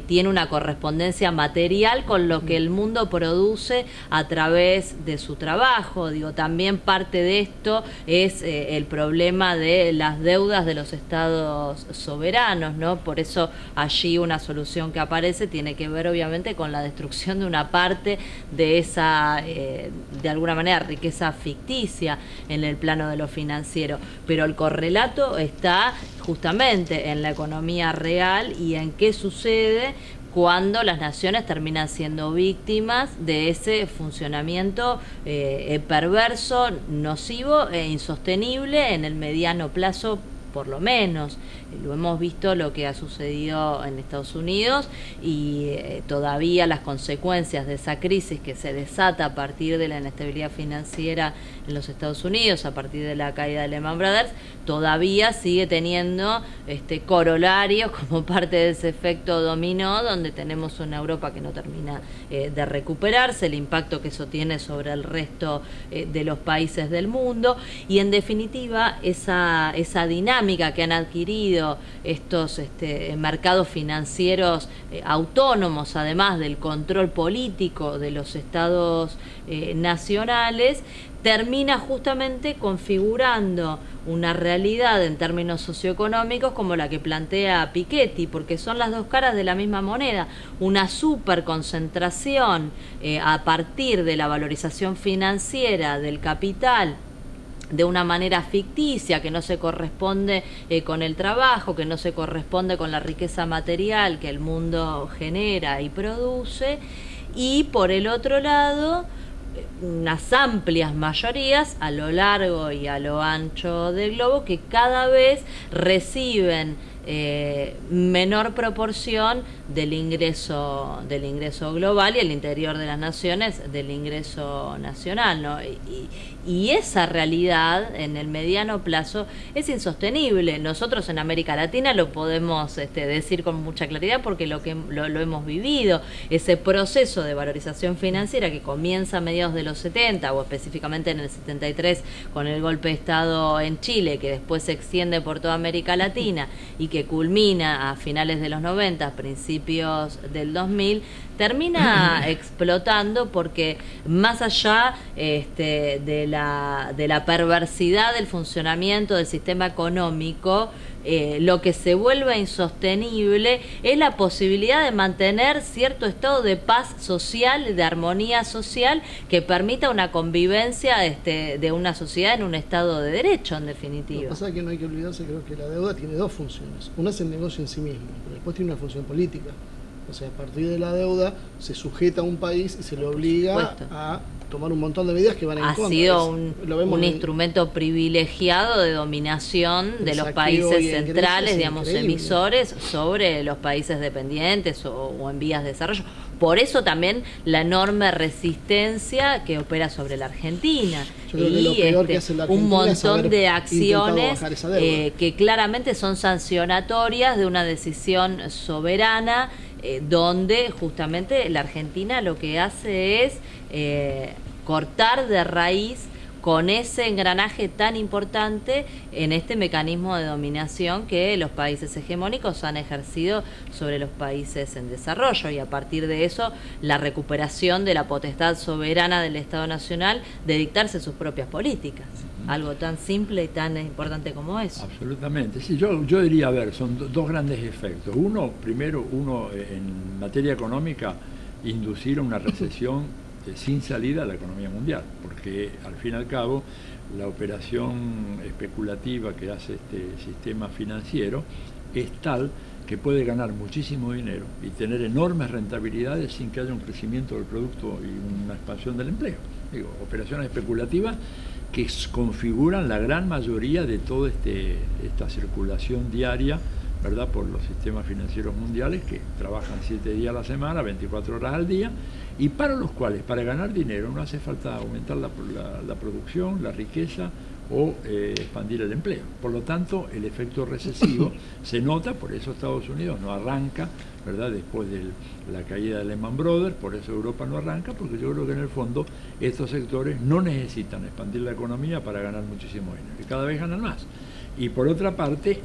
tiene una correspondencia material con lo que el mundo produce a través de su trabajo. Digo, también parte de esto es el problema de las deudas de los estados soberanos, ¿no? Por eso allí una solución que aparece tiene que ver obviamente con la destrucción de una parte de esa, de alguna manera, riqueza ficticia en el plano de lo financiero. Pero el correlato está justamente en la economía real y en qué sucede cuando las naciones terminan siendo víctimas de ese funcionamiento perverso, nocivo e insostenible en el mediano plazo, por lo menos. Lo hemos visto lo que ha sucedido en Estados Unidos y todavía las consecuencias de esa crisis que se desata a partir de la inestabilidad financiera en los Estados Unidos, a partir de la caída de Lehman Brothers, todavía sigue teniendo corolarios como parte de ese efecto dominó, donde tenemos una Europa que no termina de recuperarse, el impacto que eso tiene sobre el resto de los países del mundo y en definitiva esa dinámica que han adquirido estos mercados financieros autónomos, además del control político de los estados nacionales, termina justamente configurando una realidad en términos socioeconómicos como la que plantea Piketty, porque son las dos caras de la misma moneda, una superconcentración a partir de la valorización financiera del capital de una manera ficticia, que no se corresponde con el trabajo, que no se corresponde con la riqueza material que el mundo genera y produce, y por el otro lado unas amplias mayorías a lo largo y a lo ancho del globo que cada vez reciben menor proporción del ingreso global y al interior de las naciones del ingreso nacional, ¿no? Y esa realidad en el mediano plazo es insostenible. Nosotros en América Latina lo podemos decir con mucha claridad porque lo hemos vivido. Ese proceso de valorización financiera que comienza a mediados de los 70 o específicamente en el 73 con el golpe de Estado en Chile, que después se extiende por toda América Latina y que culmina a finales de los 90, principios del 2000, termina explotando porque más allá de la perversidad del funcionamiento del sistema económico, lo que se vuelve insostenible es la posibilidad de mantener cierto estado de paz social, de armonía social, que permita una convivencia de una sociedad en un estado de derecho, en definitiva. Lo que pasa es que no hay que olvidarse, creo que la deuda tiene dos funciones. Una es el negocio en sí mismo, pero después tiene una función política. O sea, a partir de la deuda se sujeta a un país y se le obliga a tomar un montón de medidas que van en contra. Ha sido un instrumento privilegiado de dominación de los países centrales, digamos, emisores, sobre los países dependientes o en vías de desarrollo. Por eso también la enorme resistencia que opera sobre la Argentina. Y un montón de acciones que claramente son sancionatorias de una decisión soberana, donde justamente la Argentina lo que hace es cortar de raíz con ese engranaje tan importante en este mecanismo de dominación que los países hegemónicos han ejercido sobre los países en desarrollo, y a partir de eso la recuperación de la potestad soberana del Estado Nacional de dictarse sus propias políticas. Algo tan simple y tan importante como eso. Absolutamente. Sí, yo diría, a ver, son dos grandes efectos. Primero, en materia económica, inducir una recesión sin salida a la economía mundial, porque al fin y al cabo la operación especulativa que hace este sistema financiero es tal que puede ganar muchísimo dinero y tener enormes rentabilidades sin que haya un crecimiento del producto y una expansión del empleo. Digo, operaciones especulativas que configuran la gran mayoría de toda esta circulación diaria, ¿verdad?, por los sistemas financieros mundiales, que trabajan 7 días a la semana, 24 horas al día, y para los cuales, para ganar dinero, no hace falta aumentar la producción, la riqueza o expandir el empleo. Por lo tanto, el efecto recesivo se nota, por eso Estados Unidos no arranca, ¿verdad?, después de la caída de Lehman Brothers, por eso Europa no arranca, porque yo creo que en el fondo estos sectores no necesitan expandir la economía para ganar muchísimo dinero, y cada vez ganan más. Y por otra parte,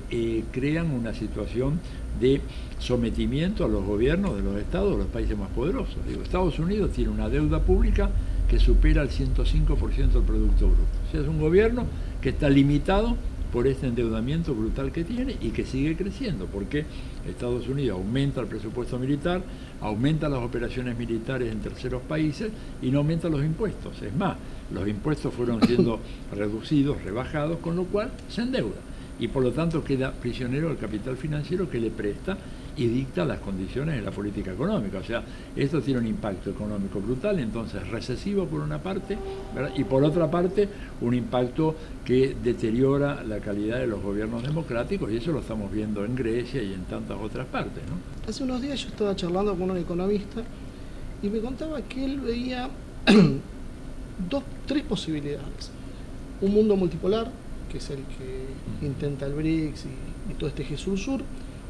crean una situación de sometimiento a los gobiernos de los estados de los países más poderosos. Digo, Estados Unidos tiene una deuda pública que supera el 105% del Producto Bruto. O sea, es un gobierno que está limitado por este endeudamiento brutal que tiene y que sigue creciendo, porque Estados Unidos aumenta el presupuesto militar, aumenta las operaciones militares en terceros países y no aumenta los impuestos. Es más, los impuestos fueron siendo reducidos, rebajados, con lo cual se endeuda y por lo tanto queda prisionero del capital financiero que le presta y dicta las condiciones de la política económica. O sea, esto tiene un impacto económico brutal, entonces recesivo por una parte, ¿verdad?, y por otra parte un impacto que deteriora la calidad de los gobiernos democráticos, y eso lo estamos viendo en Grecia y en tantas otras partes, ¿no? Hace unos días yo estaba charlando con un economista y me contaba que él veía tres posibilidades. Un mundo multipolar, que es el que intenta el BRICS y todo este eje sur-sur,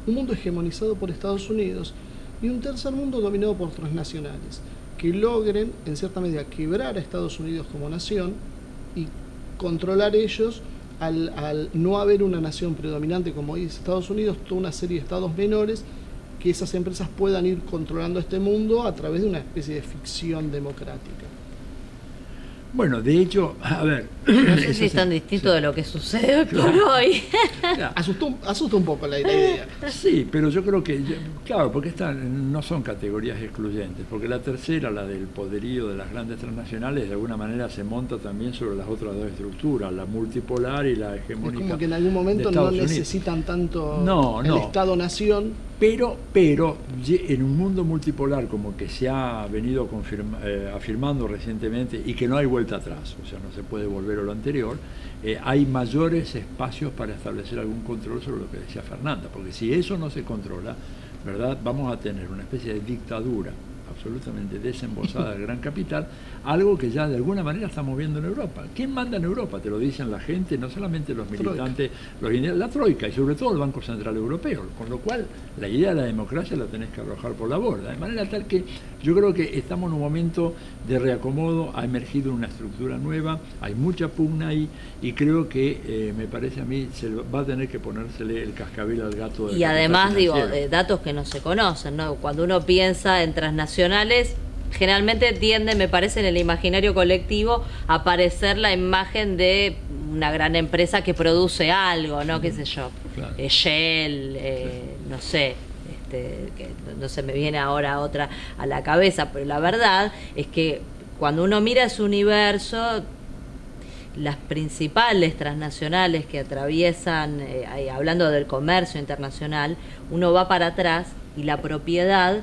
un mundo hegemonizado por Estados Unidos y un tercer mundo dominado por transnacionales que logren en cierta medida quebrar a Estados Unidos como nación y controlar ellos al no haber una nación predominante como es Estados Unidos, toda una serie de estados menores, que esas empresas puedan ir controlando este mundo a través de una especie de ficción democrática. Bueno, de hecho, a ver... No sé si es tan distinto de lo que sucede por hoy. Asusta un poco la idea. Sí, pero yo creo que, claro, porque estas no son categorías excluyentes, porque la tercera, la del poderío de las grandes transnacionales, de alguna manera se monta también sobre las otras dos estructuras, la multipolar y la hegemónica. Es como que en algún momento no necesitan tanto el Estado-nación. Pero en un mundo multipolar como que se ha venido afirmando recientemente y que no hay vuelta atrás, o sea, no se puede volver a lo anterior, hay mayores espacios para establecer algún control sobre lo que decía Fernanda, porque si eso no se controla, ¿verdad?, vamos a tener una especie de dictadura absolutamente desembolsada del gran capital, algo que ya de alguna manera estamos viendo en Europa. ¿Quién manda en Europa? Te lo dicen la gente, no solamente los militantes, la Troika y sobre todo el Banco Central Europeo, con lo cual la idea de la democracia la tenés que arrojar por la borda, de manera tal que yo creo que estamos en un momento de reacomodo, ha emergido una estructura nueva, hay mucha pugna ahí y creo que me parece a mí se va a tener que ponérsele el cascabel al gato. Y además digo, datos que no se conocen, ¿no? Cuando uno piensa en transnacionales, generalmente tiende, me parece, en el imaginario colectivo a aparecer la imagen de una gran empresa que produce algo, ¿no? Qué sé yo, Claro. Shell, no sé, que no se me viene ahora otra a la cabeza, pero la verdad es que cuando uno mira ese universo, las principales transnacionales que atraviesan, hablando del comercio internacional, uno va para atrás y la propiedad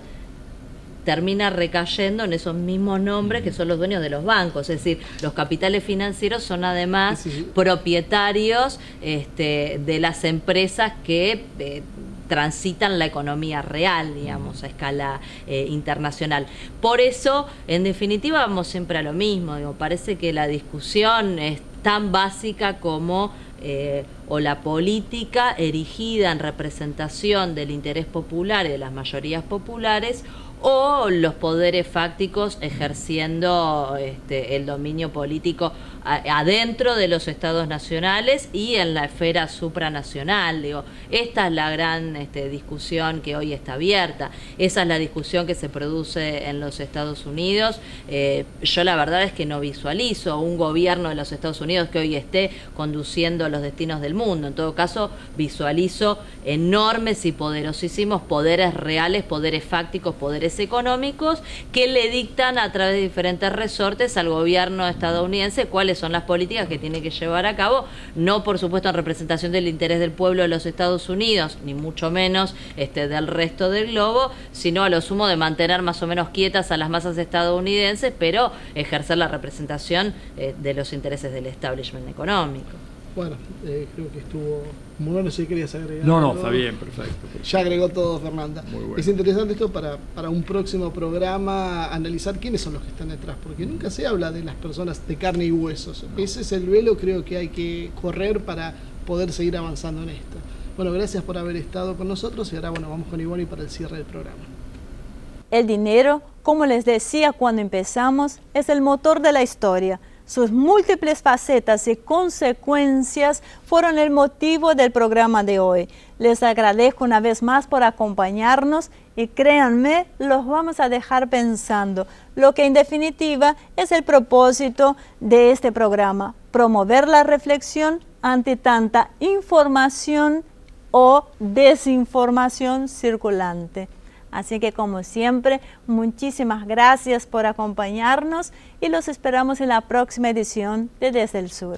termina recayendo en esos mismos nombres que son los dueños de los bancos. Es decir, los capitales financieros son además propietarios de las empresas que transitan la economía real, digamos, a escala internacional. Por eso, en definitiva, vamos siempre a lo mismo. Digo, parece que la discusión es tan básica como o la política erigida en representación del interés popular y de las mayorías populares, o los poderes fácticos ejerciendo el dominio político adentro de los estados nacionales y en la esfera supranacional. Digo, esta es la gran discusión que hoy está abierta. Esa es la discusión que se produce en los Estados Unidos. Yo la verdad es que no visualizo un gobierno de los Estados Unidos que hoy esté conduciendo los destinos del mundo. En todo caso, visualizo enormes y poderosísimos poderes reales, poderes fácticos, poderes económicos que le dictan a través de diferentes resortes al gobierno estadounidense cuáles son las políticas que tiene que llevar a cabo, no por supuesto en representación del interés del pueblo de los Estados Unidos, ni mucho menos del resto del globo, sino a lo sumo de mantener más o menos quietas a las masas estadounidenses, pero ejercer la representación de los intereses del establishment económico. Bueno, creo que estuvo muy bueno. Si querías agregar No, algo. está bien, perfecto. Ya agregó todo Fernanda. Muy bueno. Es interesante esto para un próximo programa, analizar quiénes son los que están detrás, porque nunca se habla de las personas de carne y huesos. No. Ese es el velo, creo que hay que correr para poder seguir avanzando en esto. Bueno, gracias por haber estado con nosotros y ahora vamos con Ivonne para el cierre del programa. El dinero, como les decía cuando empezamos, es el motor de la historia. Sus múltiples facetas y consecuencias fueron el motivo del programa de hoy. Les agradezco una vez más por acompañarnos y créanme, los vamos a dejar pensando, lo que en definitiva es el propósito de este programa, promover la reflexión ante tanta información o desinformación circulante. Así que como siempre, muchísimas gracias por acompañarnos y los esperamos en la próxima edición de Desde el Sur.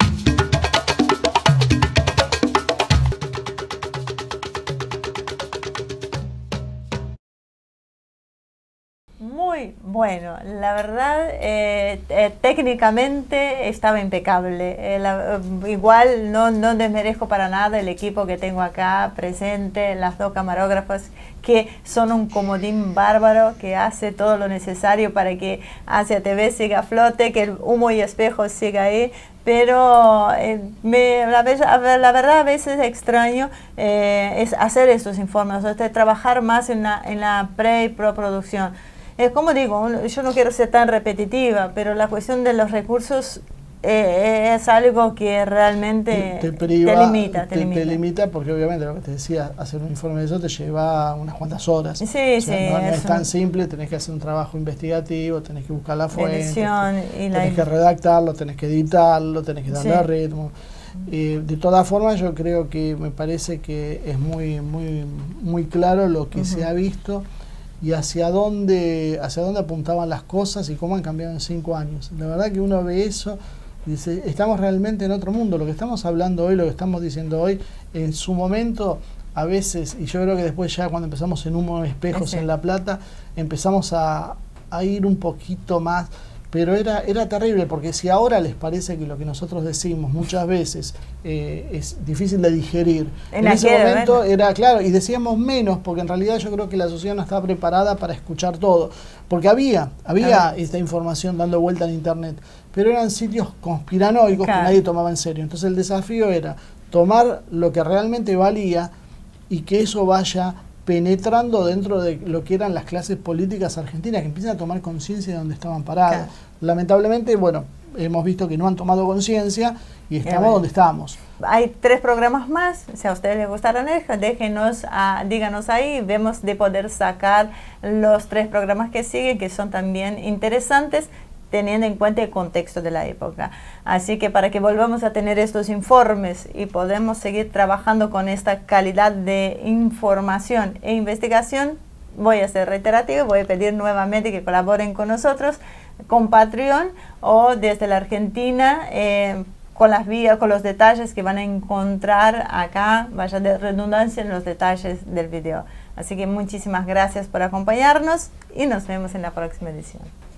Muy bueno, la verdad técnicamente estaba impecable. Igual no desmerezco para nada el equipo que tengo acá presente, las dos camarógrafas que son un comodín bárbaro que hace todo lo necesario para que Asia TV siga a flote, que el Humo y Espejos siga ahí. Pero la verdad a veces extraño es hacer estos informes, trabajar más en la pre y producción. Como digo, yo no quiero ser tan repetitiva, pero la cuestión de los recursos es algo que realmente te limita, porque obviamente lo que te decía, hacer un informe de eso te lleva unas cuantas horas. Sí, o sea, sí, no es tan simple, tenés que hacer un trabajo investigativo, tenés que buscar la fuente, tenés que redactarlo, tenés que editarlo, tenés que darle ritmo. De todas formas, yo creo que me parece que es muy claro lo que se ha visto y hacia dónde apuntaban las cosas y cómo han cambiado en 5 años. La verdad que uno ve eso y dice, estamos realmente en otro mundo. Lo que estamos hablando hoy, lo que estamos diciendo hoy, en su momento, a veces, y yo creo que después ya cuando empezamos en Humo y Espejos en La Plata, empezamos a ir un poquito más, pero era terrible, porque si ahora les parece que lo que nosotros decimos muchas veces es difícil de digerir, en ese momento era claro, y decíamos menos, porque en realidad yo creo que la sociedad no estaba preparada para escuchar todo, porque había esta información dando vuelta en internet, pero eran sitios conspiranoicos que nadie tomaba en serio. Entonces el desafío era tomar lo que realmente valía y que eso vaya penetrando dentro de lo que eran las clases políticas argentinas, que empiezan a tomar conciencia de dónde estaban parados. Lamentablemente, bueno, hemos visto que no han tomado conciencia y estamos donde estamos. Hay 3 programas más, si a ustedes les gustaron, díganos ahí, vemos de poder sacar los 3 programas que siguen, que son también interesantes. teniendo en cuenta el contexto de la época. Así que para que volvamos a tener estos informes y podamos seguir trabajando con esta calidad de información e investigación, voy a ser reiterativo, voy a pedir nuevamente que colaboren con nosotros, con Patreon o desde la Argentina, con las vías, con los detalles que van a encontrar acá, vaya de redundancia en los detalles del video. Así que muchísimas gracias por acompañarnos y nos vemos en la próxima edición.